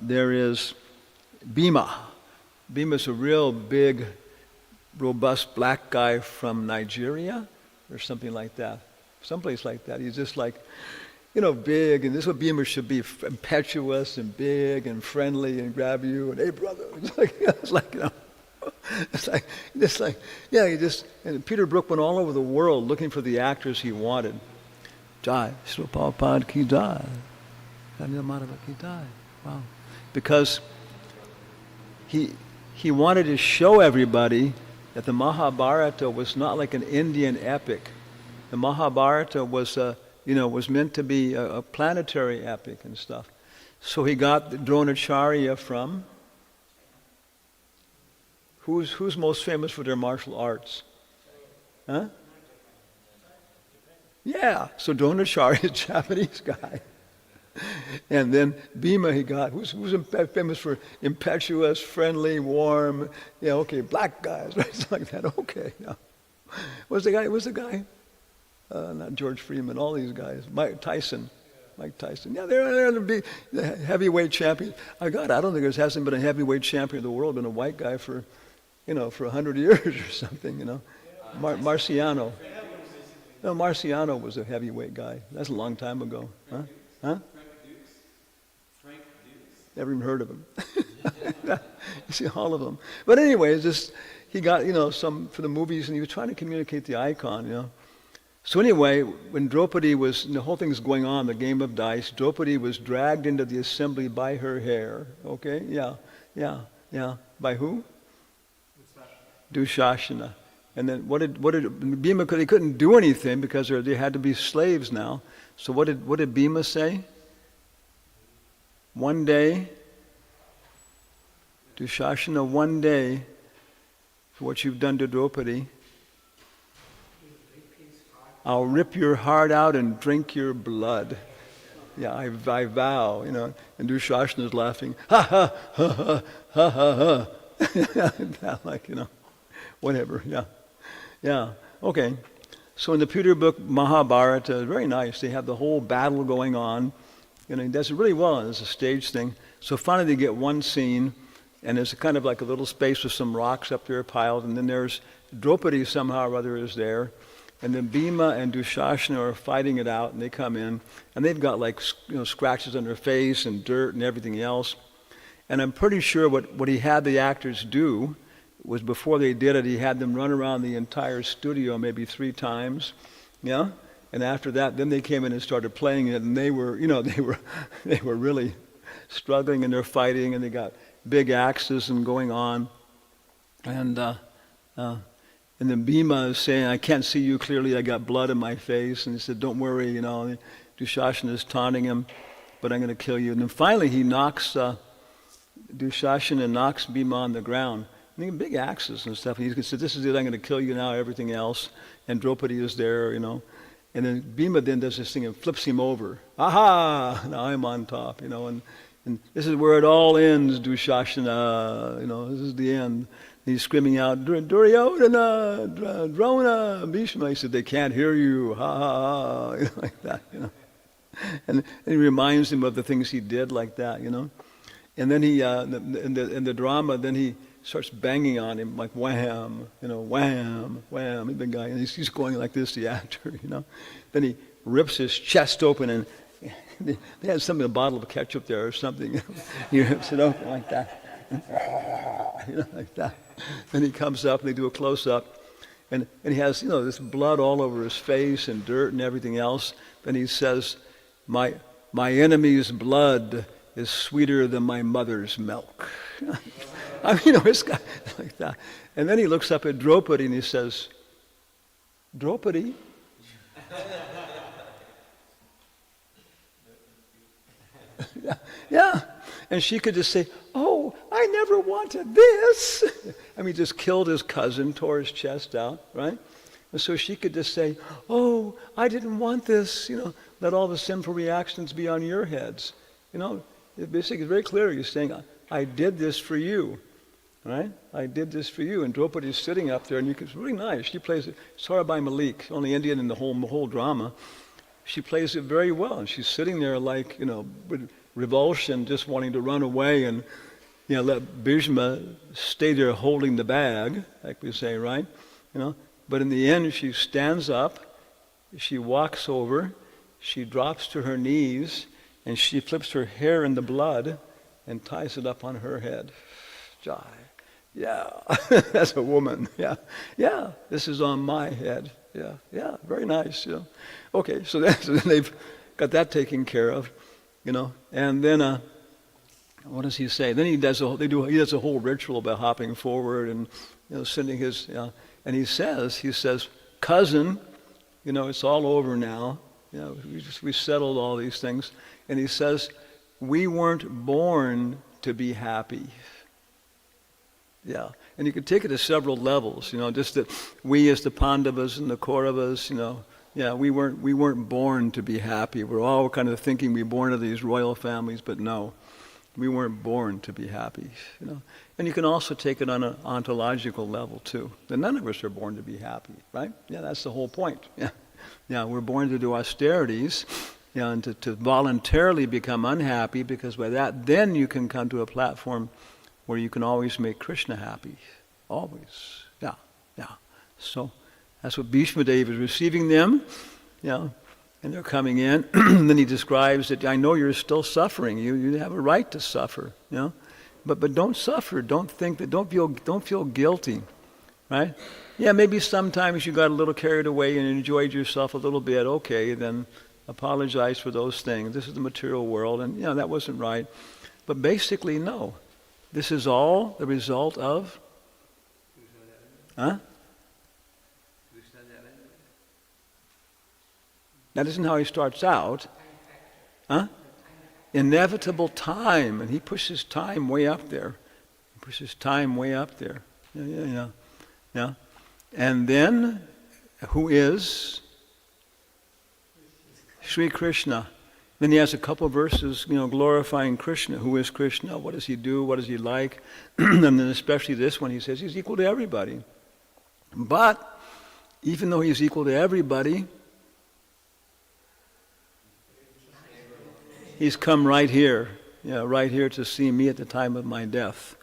there is Bhima. Bhima's a real big, robust black guy from Nigeria or something like that. Someplace like that. He's just like, big, and this is what Bhima should be, impetuous and big and friendly and grab you and, hey, brother. And Peter Brook went all over the world looking for the actors he wanted. Jai, Srila Prabhupada ki jai. Madhava ki jai. Wow. Because he wanted to show everybody that the Mahabharata was not like an Indian epic. The Mahabharata was was meant to be a planetary epic and stuff. So he got the Dronacharya from, who's most famous for their martial arts? Huh? Yeah, so Dronacharya is a Japanese guy. And then Bhima he got, who's famous for impetuous, friendly, warm, yeah, okay, black guys, right? It's like that, okay. Yeah. What's the guy? Not George Freeman, all these guys. Mike Tyson. Yeah, they're the big heavyweight champion. I don't think there hasn't been a heavyweight champion of the world, been a white guy for 100 years or something, Marciano. No, Marciano was a heavyweight guy. That's a long time ago. Huh? Never even heard of him. You see all of them. But anyway, he got, some for the movies, and he was trying to communicate the icon, So anyway, when Draupadi the whole thing's going on, the game of dice, Draupadi was dragged into the assembly by her hair. Okay? Yeah. By who? Dushashana. And then what did Bhima, he couldn't do anything because they had to be slaves now. So what did Bhima say? One day, Dushashana, one day, for what you've done to Draupadi, I'll rip your heart out and drink your blood. Yeah, I vow, And Dushashana's laughing, ha ha ha ha ha ha. Like, whatever, yeah. Yeah, okay. So in the Pewter book, Mahabharata, very nice. They have the whole battle going on. He does it really well, and it's a stage thing. So finally they get one scene, and there's kind of like a little space with some rocks up there piled, and then there's Draupadi somehow or other is there. And then Bhima and Dushashana are fighting it out, and they come in, and they've got scratches on their face and dirt and everything else. And I'm pretty sure what he had the actors do was before they did it, he had them run around the entire studio maybe 3 times, yeah. And after that, then they came in and started playing it, and they were really struggling, and they're fighting, and they got big axes and going on, and then Bhima is saying, "I can't see you clearly. I got blood in my face." And he said, "Don't worry, Dushashana is taunting him, but I'm going to kill you." And then finally, he knocks Dushashana knocks Bhima on the ground. And they got big axes and stuff. And he said, "This is it. I'm going to kill you now. Everything else." And Draupadi is there, And then Bhima then does this thing and flips him over. Aha! Now I'm on top, And this is where it all ends, Dushashana. This is the end. He's screaming out, Duryodhana, Drona, Bhishma. He said, "They can't hear you, ha ha ha," like that, And he reminds him of the things he did like that, And then he, in the drama, then he starts banging on him like wham, wham, wham, the big guy. And he's going like this, the actor, Then he rips his chest open, and they had something, a bottle of ketchup there or something. He rips it open like that. Like that. Then he comes up and they do a close-up, and he has this blood all over his face and dirt and everything else. Then he says, my enemy's blood is sweeter than my mother's milk." It's got like that. And then he looks up at Draupadi and he says, "Draupadi?" Yeah. And she could just say, "Oh, I never wanted this." Just killed his cousin, tore his chest out, right? And so she could just say, "Oh, I didn't want this, let all the sinful reactions be on your heads." Basically it's very clear. You're saying, "I did this for you," right? "I did this for you." And Draupadi's sitting up there, and it's really nice. She plays it, Sarabhai Malik, only Indian in the whole drama. She plays it very well, and she's sitting there like, with revulsion, just wanting to run away and let Bhishma stay there holding the bag, like we say, right? But in the end, she stands up, she walks over, she drops to her knees, and she flips her hair in the blood and ties it up on her head. Jai. Yeah, that's a woman. Yeah, this is on my head. Yeah, very nice. Okay, so they've got that taken care of. And then what does he say? Then he does a whole ritual about hopping forward and sending his and he says, "Cousin, it's all over now. We settled all these things." And he says, "We weren't born to be happy." Yeah, and you could take it to several levels, just that we as the Pandavas and the Kauravas, yeah, we weren't born to be happy. We're all kind of thinking we're born to these royal families, but no, we weren't born to be happy, And you can also take it on an ontological level too. That none of us are born to be happy, right? Yeah, that's the whole point. Yeah, yeah, we're born to do austerities, and to voluntarily become unhappy, because by that, then you can come to a platform where you can always make Krishna happy. Always. Yeah, yeah. So that's what Bhishma Dev is receiving them, and they're coming in. Then he describes that, I know you're still suffering. You have a right to suffer, But don't suffer. Don't think that. Don't feel guilty, right? Yeah, maybe sometimes you got a little carried away and enjoyed yourself a little bit. Okay, then apologize for those things. This is the material world, and that wasn't right. But basically, no. This is all the result of. Huh? That isn't how he starts out. Huh? Inevitable time, and he pushes time way up there. Yeah. And then, who is Sri Krishna? Then he has a couple of verses, glorifying Krishna. Who is Krishna? What does he do? What is he like? And then especially this one, he says he's equal to everybody. But even though he's equal to everybody, he's come right here to see me at the time of my death.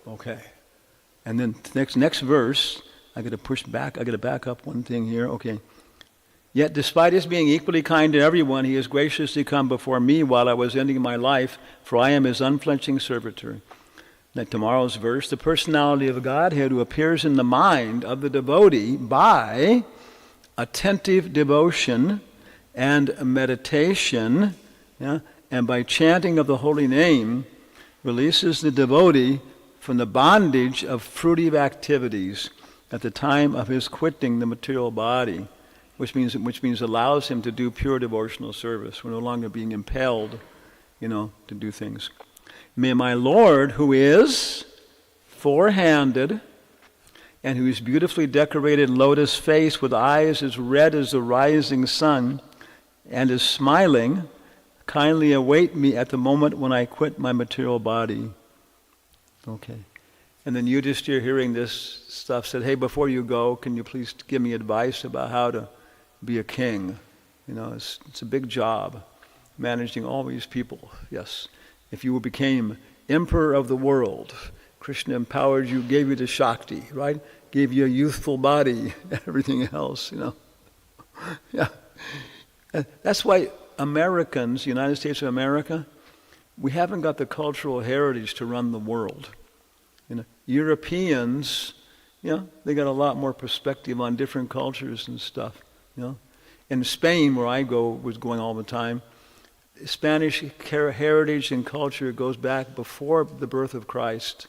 Okay. And then next verse, I got to back up one thing here. Okay. Yet despite his being equally kind to everyone, he has graciously come before me while I was ending my life, for I am his unflinching servitor. Now tomorrow's verse, the personality of Godhead who appears in the mind of the devotee by attentive devotion and meditation, and by chanting of the holy name, releases the devotee from the bondage of fruitive activities at the time of his quitting the material body, which means allows him to do pure devotional service. We're no longer being impelled, to do things. May my Lord, who is four-handed and whose beautifully decorated lotus face with eyes as red as the rising sun and is smiling, kindly await me at the moment when I quit my material body. Okay. And then Yudhishthira, hearing this stuff, said, hey, before you go, can you please give me advice about how to be a king? It's a big job, managing all these people. Yes. If you became emperor of the world, Krishna empowered you, gave you the Shakti, right? Gave you a youthful body, everything else, Yeah. That's why Americans, United States of America, we haven't got the cultural heritage to run the world. Europeans, they got a lot more perspective on different cultures and stuff. In Spain, where I was going all the time, Spanish heritage and culture goes back before the birth of Christ.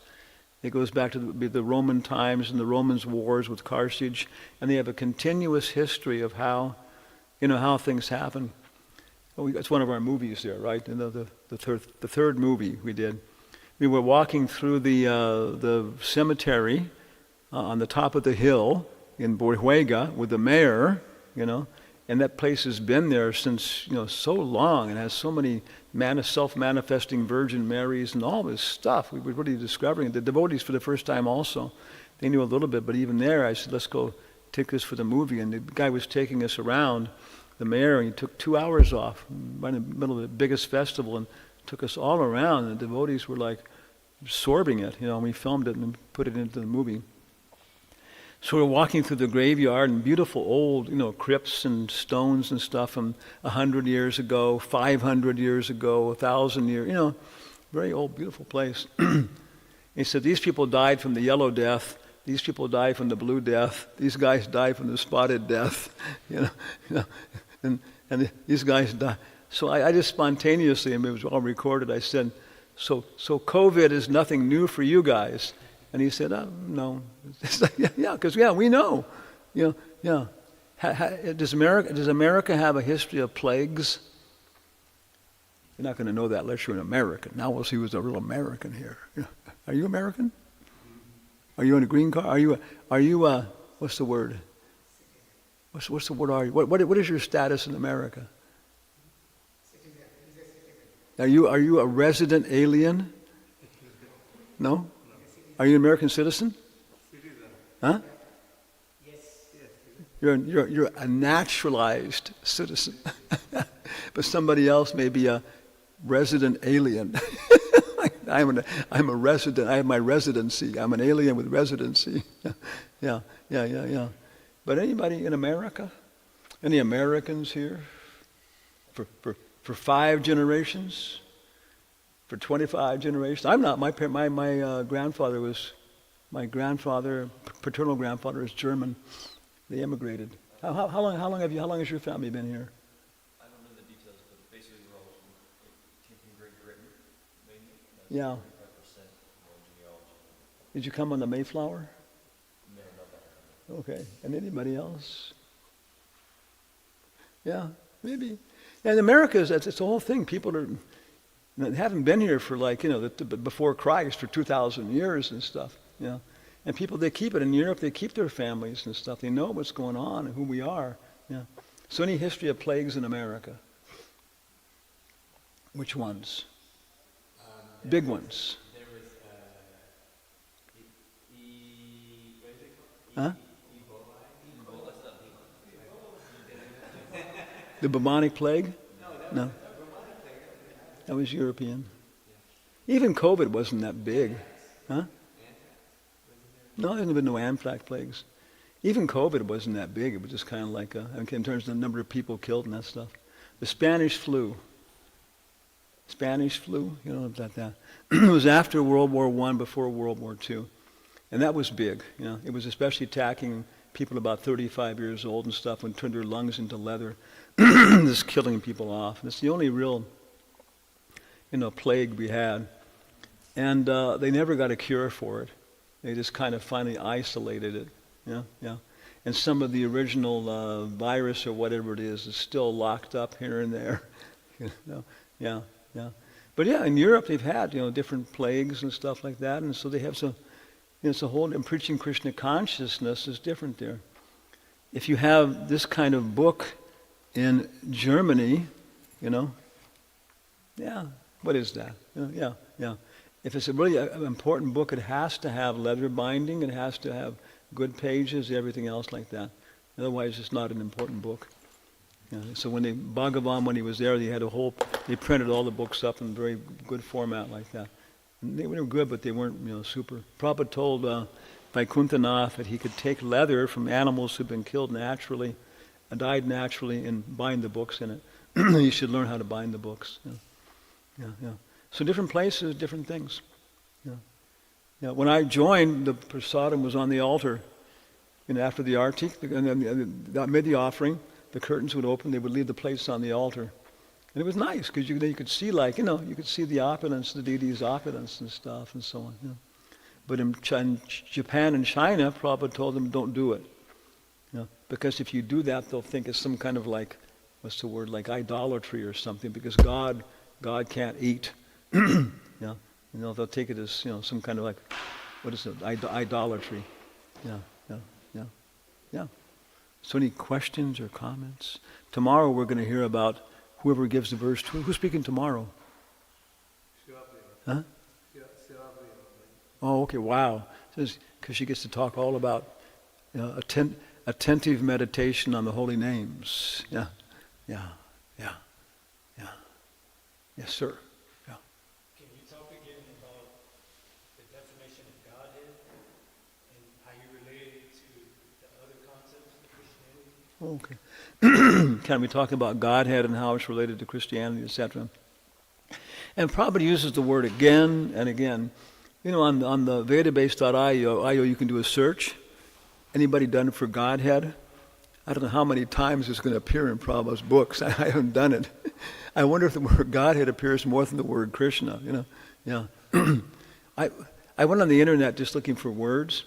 It goes back to the Roman times and the Romans' wars with Carthage, and they have a continuous history of how things happen. It's one of our movies there, right? The third movie we did. We were walking through the cemetery on the top of the hill in Borjuega with the mayor, and that place has been there since, so long and has so many self-manifesting Virgin Marys and all this stuff. We were really discovering it. The devotees for the first time also, they knew a little bit, but even there I said, let's go take this for the movie. And the guy was taking us around, the mayor, and he took 2 hours off right in the middle of the biggest festival and took us all around. And the devotees were like absorbing it, and we filmed it and put it into the movie. So we're walking through the graveyard and beautiful old, crypts and stones and stuff from 100 years ago, 500 years ago, 1,000 years, very old, beautiful place. He said, these people died from the yellow death. These people died from the blue death. These guys died from the spotted death, and these guys died. So I just spontaneously, and it was all recorded, I said, so COVID is nothing new for you guys. And he said, no. Because we know. Does America have a history of plagues? You're not going to know that unless you're an American. Now we'll see who's a real American here. Are you American? Are you on a green card? Are you what's the word? What's the word are you? What is your status in America? Are you a resident alien? No? Are you an American citizen? Huh? You're a naturalized citizen. But somebody else may be a resident alien. I'm a resident. I have my residency. I'm an alien with residency. Yeah. But anybody in America? Any Americans here? For 5 generations? For 25 generations? I'm not. My grandfather was, my grandfather, paternal grandfather is German. They immigrated. How long has your family been here? I don't know the details, but basically we're all came from Great Britain, mainly. Yeah. 25% more genealogy. Did you come on the Mayflower? No, not that. Okay. And anybody else? Yeah, maybe. And America it's the whole thing. People haven't been here for before Christ for 2,000 years and stuff. Yeah. And people, they keep it. In Europe, they keep their families and stuff. They know what's going on and who we are. Yeah. So any history of plagues in America? Which ones? Big ones. There was Huh? Ebola. The bubonic plague? No. That was European. Even COVID wasn't that big. Huh? No, there hasn't been no anthrax plagues. Even COVID wasn't that big. It was just kind of like, in terms of the number of people killed and that stuff. The Spanish flu. You know about that. It was after World War I, before World War II. And that was big. You know, it was especially attacking people about 35 years old and stuff and turned their lungs into leather, just killing people off. And it's the only real, plague we had. And they never got a cure for it. They just kind of finally isolated it. Yeah. And some of the original virus or whatever it is still locked up here and there. Yeah. But yeah, in Europe they've had different plagues and stuff like that, and so they have some. It's a whole. And preaching Krishna consciousness is different there. If you have this kind of book in Germany, yeah, what is that? Yeah. If it's a really important book, it has to have leather binding, it has to have good pages, everything else like that. Otherwise, it's not an important book. So when Bhagavan, when he was there, they printed all the books up in very good format like that. And they were good, but they weren't, super. Prabhupada told Vaikuntanath that he could take leather from animals who've been killed naturally, and died naturally, and bind the books in it. You should learn how to bind the books. Yeah. So different places, different things. Yeah. When I joined, the prasadam was on the altar. After the arti, made the offering, the curtains would open. They would leave the plates on the altar, and it was nice because you could see, you could see the opulence, the deity's opulence and stuff, and so on. Yeah. But in Japan and China, Prabhupada told them, don't do it, because if you do that, they'll think it's some kind of like idolatry or something, because God can't eat. They'll take it as some kind of idolatry. Yeah. So any questions or comments? Tomorrow we're going to hear about whoever gives the verse. Who's speaking tomorrow? Huh? Oh, okay. Wow. Because she gets to talk all about attentive meditation on the holy names. Yeah. Yes, sir. Can you talk again about the definition of Godhead and how you relate it to the other concepts of Christianity? Okay. Can we talk about Godhead and how it's related to Christianity, etc.? And Prabhupada uses the word again and again. On the Vedabase.io, you can do a search. Anybody done it for Godhead? I don't know how many times it's going to appear in Prabhupada's books. I haven't done it. I wonder if the word Godhead appears more than the word Krishna. Yeah. I went on the internet just looking for words.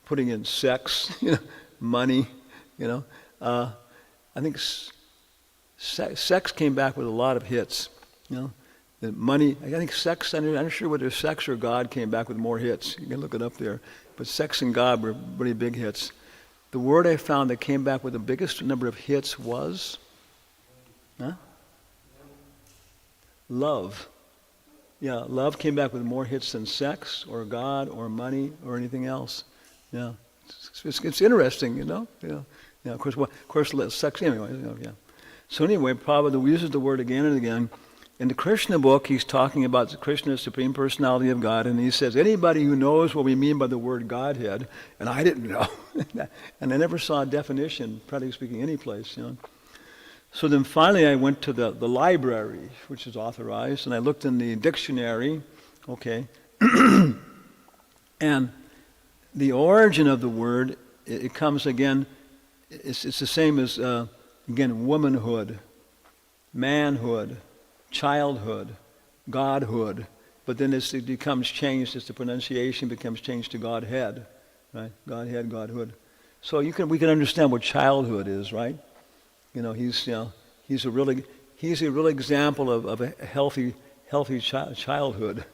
Putting in sex, money. I think sex came back with a lot of hits. The money, I think sex, I'm not sure whether sex or God came back with more hits. You can look it up there. But sex and God were pretty big hits. The word I found that came back with the biggest number of hits was love. Yeah, love came back with more hits than sex or God or money or anything else. Yeah, it's interesting, you know. Yeah, yeah. Of course, sex anyway. You know, yeah. So anyway, Prabhupada uses the word again and again. In the Krishna book, he's talking about Krishna, Supreme Personality of God, and he says, anybody who knows what we mean by the word Godhead, and I didn't know, and I never saw a definition, practically speaking, any place, you know. So then finally I went to the library, which is authorized, and I looked in the dictionary, okay, and the origin of the word, it comes again, it's the same as, again, womanhood, manhood, childhood, godhood, but then it becomes changed as the pronunciation becomes changed to Godhead, right? Godhead, Godhood. So we can understand what childhood is, right? You know, he's a real example of a healthy childhood.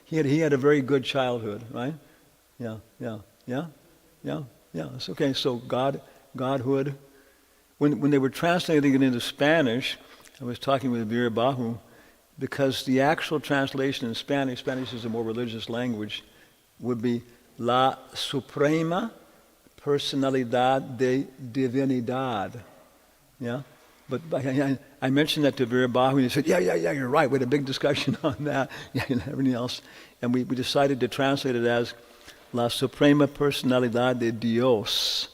He had a very good childhood, right? Yeah. It's okay. So Godhood. When they were translating it into Spanish, I was talking with Veera Bahu, because the actual translation in Spanish is a more religious language, would be La Suprema Personalidad de Divinidad. Yeah? But I mentioned that to Veera Bahu, and he said, yeah, you're right. We had a big discussion on that, yeah, and everything else. And we decided to translate it as La Suprema Personalidad de Dios,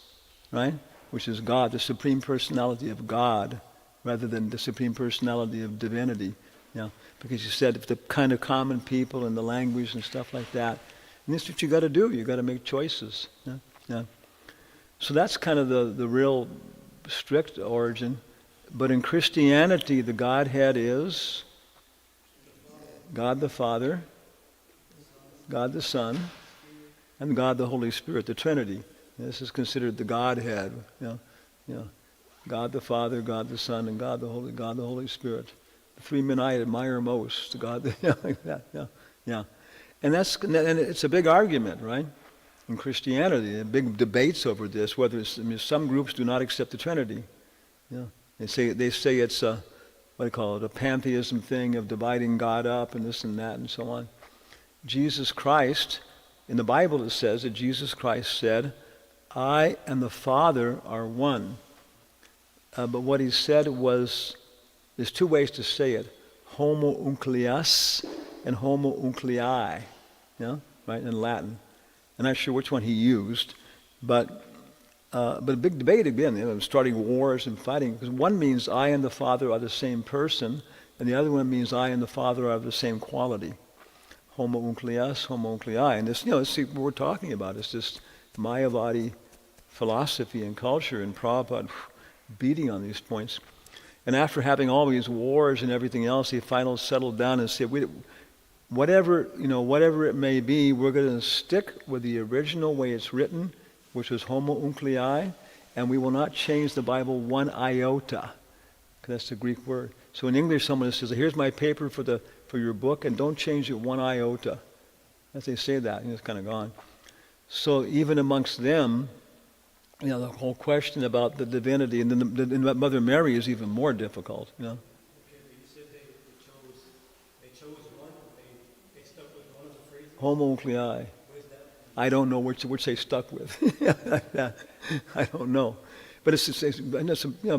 right? Which is God, the Supreme Personality of God, rather than the Supreme Personality of divinity. Yeah? Because you said if the kind of common people and the language and stuff like that, and that's what you got to do. You got to make choices. Yeah? So that's kind of the real strict origin. But in Christianity, the Godhead is God the Father, God the Son, and God the Holy Spirit, the Trinity. This is considered the Godhead. Yeah. God the Father, God the Son, and God the Holy Spirit. The three men I admire most. God, like that. Yeah. And it's a big argument, right? In Christianity, big debates over this. Whether some groups do not accept the Trinity. Yeah. They say it's a pantheism thing of dividing God up and this and that and so on. Jesus Christ, in the Bible it says that Jesus Christ said, I and the Father are one. But what he said was, there's two ways to say it, homoounklios and homoounkliai, right, in Latin. I'm not sure which one he used, but a big debate again, starting wars and fighting, because one means I and the Father are the same person, and the other one means I and the Father are of the same quality. Homoounklios, homoounkliai. And this, see what we're talking about is this Mayavadi philosophy and culture, and Prabhupada beating on these points. And after having all these wars and everything else, he finally settled down and said, whatever it may be, we're going to stick with the original way it's written, which was homoounkliai, and we will not change the Bible one iota. That's the Greek word. So in English, someone says, here's my paper for your book, and don't change it one iota. As they say that, it's kind of gone. So even amongst them, the whole question about the divinity, and then Mother Mary is even more difficult. Okay, you said they chose one, they stuck with one of the phrases? Homoounkliai. What is that? I don't know which they stuck with. I don't know. But it's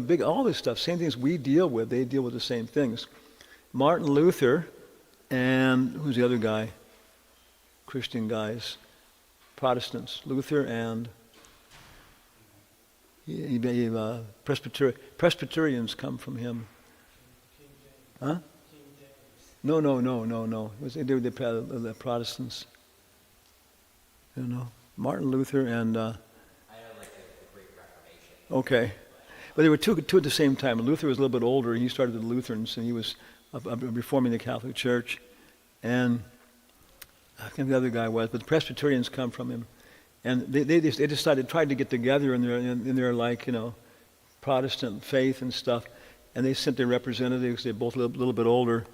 big, all this stuff, same things we deal with, they deal with the same things. Martin Luther and, who's the other guy? Christian guys, Protestants, Luther and Presbyterians come from him. Huh? No. They were the Protestants. I don't know. Martin Luther and... I know, like the Great Reformation. Okay. But they were two at the same time. Luther was a little bit older. He started the Lutherans, and he was reforming the Catholic Church. And I can't remember who the other guy was, but the Presbyterians come from him. And they decided, tried to get together in their Protestant faith and stuff. And they sent their representatives. They're both a little bit older.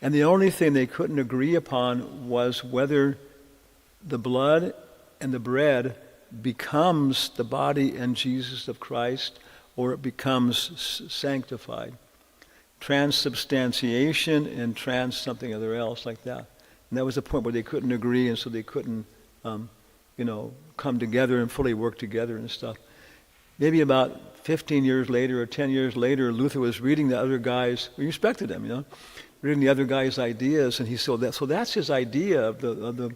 And the only thing they couldn't agree upon was whether the blood and the bread becomes the body and Jesus of Christ, or it becomes sanctified. Transubstantiation and trans something other else like that. And that was the point where they couldn't agree, and so they couldn't, come together and fully work together and stuff. Maybe about 15 years later or 10 years later, Luther was reading the other guys. We respected him, reading the other guys' ideas, and he said that. So that's his idea of the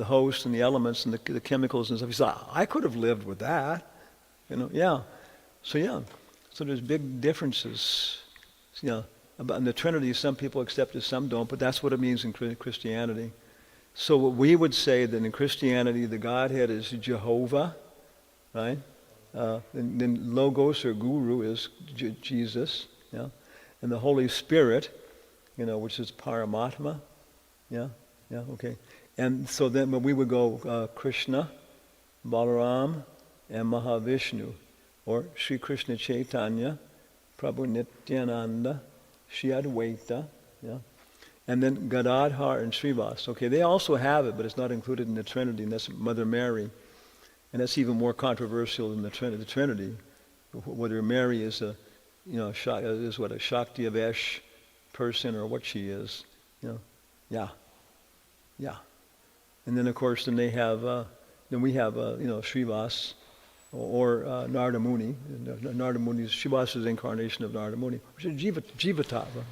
host and the elements and the chemicals and stuff. He said, I could have lived with that, yeah. So there's big differences, about the Trinity. Some people accept it, some don't, but that's what it means in Christianity. So what we would say that in Christianity, the Godhead is Jehovah, right? And then Logos or Guru is Jesus, and the Holy Spirit, which is Paramatma, okay. And so then we would go Krishna, Balaram, and Mahavishnu, or Sri Krishna Chaitanya, Prabhu Nityananda, Sri Advaita, and then Gadadhar and Srivas. Okay, they also have it, but it's not included in the Trinity, and that's Mother Mary. And that's even more controversial than the Trinity, whether Mary is a Shakti Avesh person or what she is, yeah. And then of course, then we have Srivas or Narada Muni. Narada Muni, Srivas is the incarnation of Narada Muni, which is Jivatava,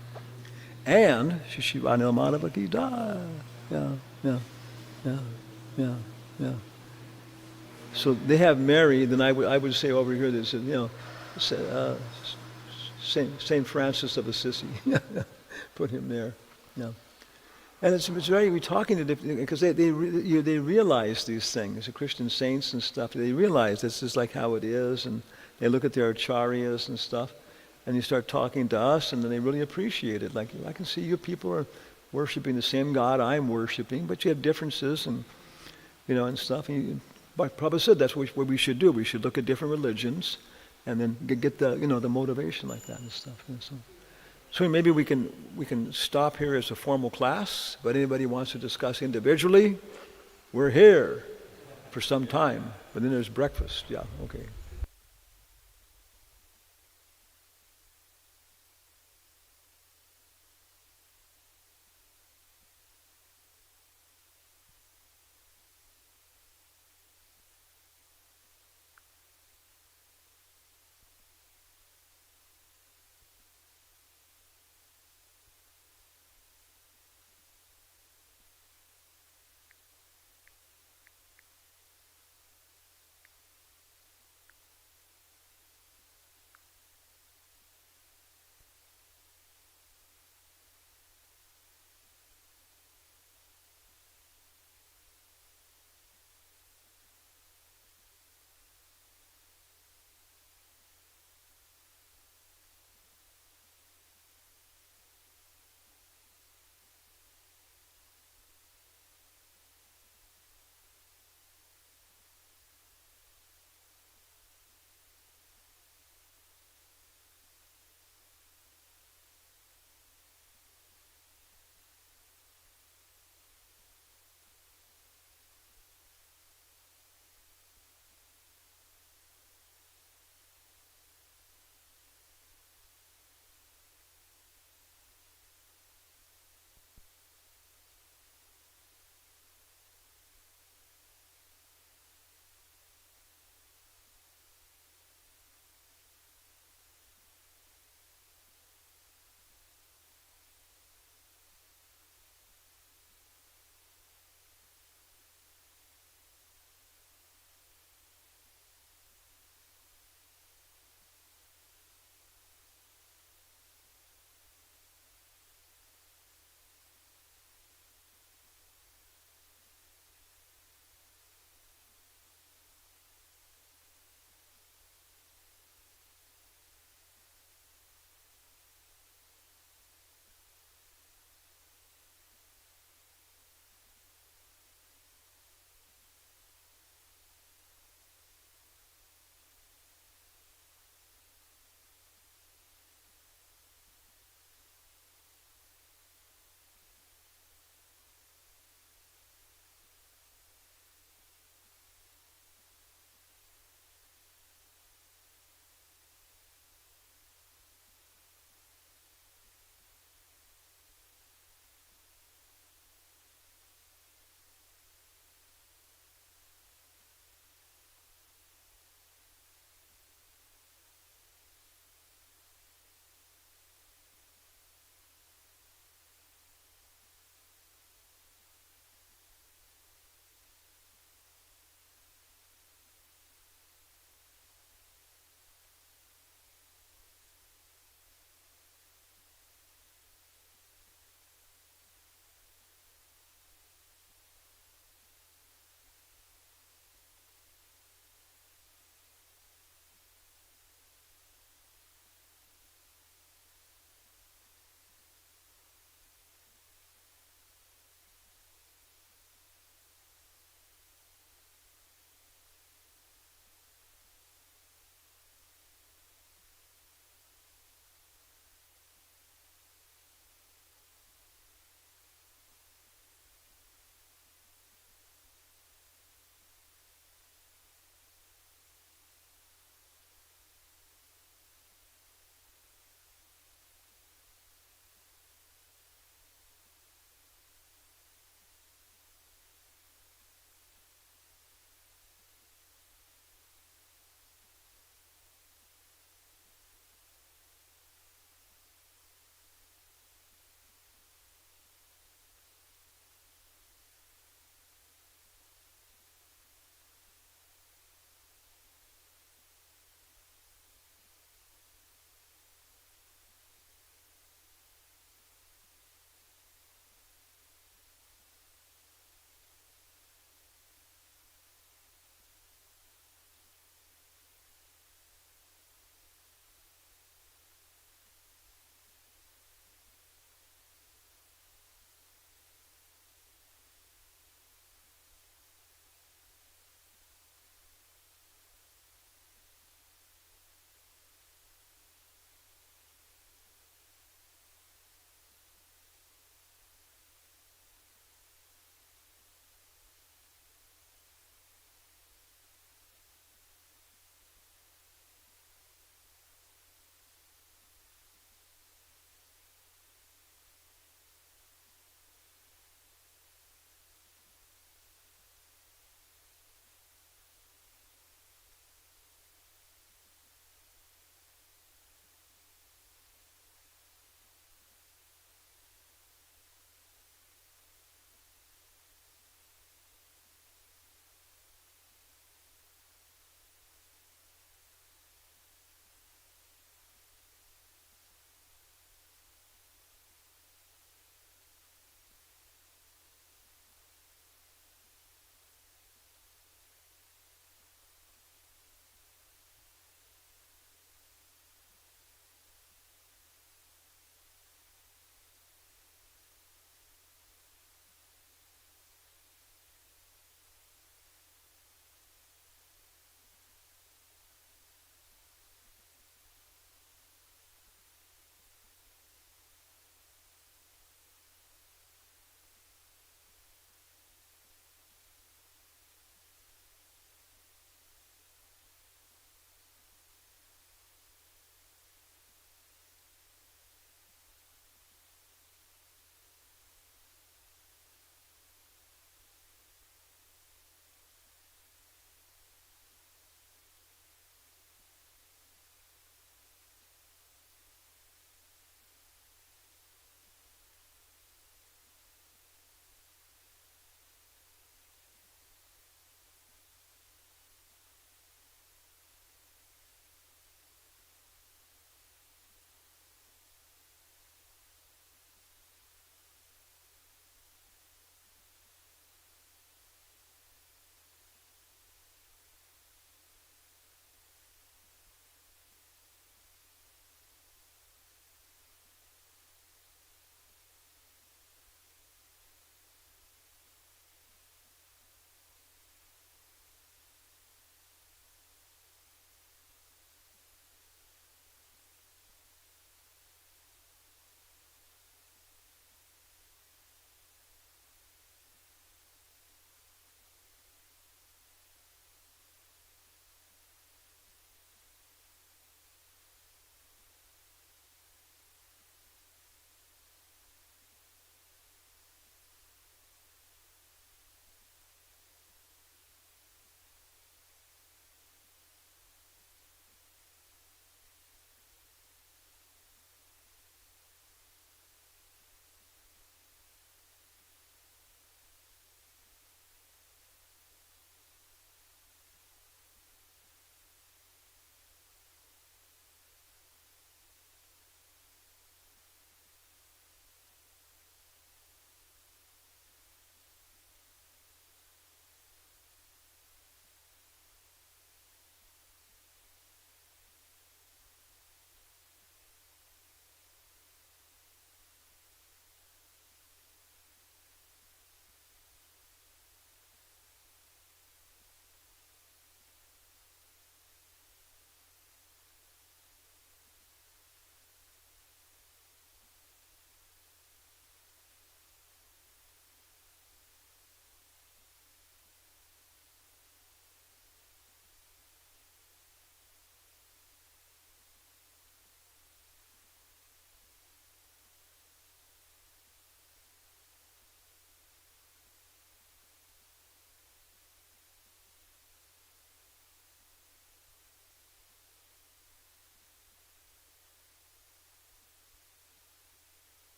and Shishivanil Madhavaki Da. Yeah. So they have Mary. Then I would say over here, there's Saint Francis of Assisi. Put him there. Yeah. And it's very, we're talking to different, because they realize these things, the Christian saints and stuff. They realize this is like how it is, and they look at their acharyas and stuff, and you start talking to us, and then they really appreciate it. Like, I can see you people are worshiping the same God I'm worshiping, but you have differences and stuff. But Prabhupada said that's what we should do. We should look at different religions, and then get the the motivation like that and stuff. So maybe we can stop here as a formal class. But anybody wants to discuss individually, we're here for some time. But then there's breakfast. Yeah, okay.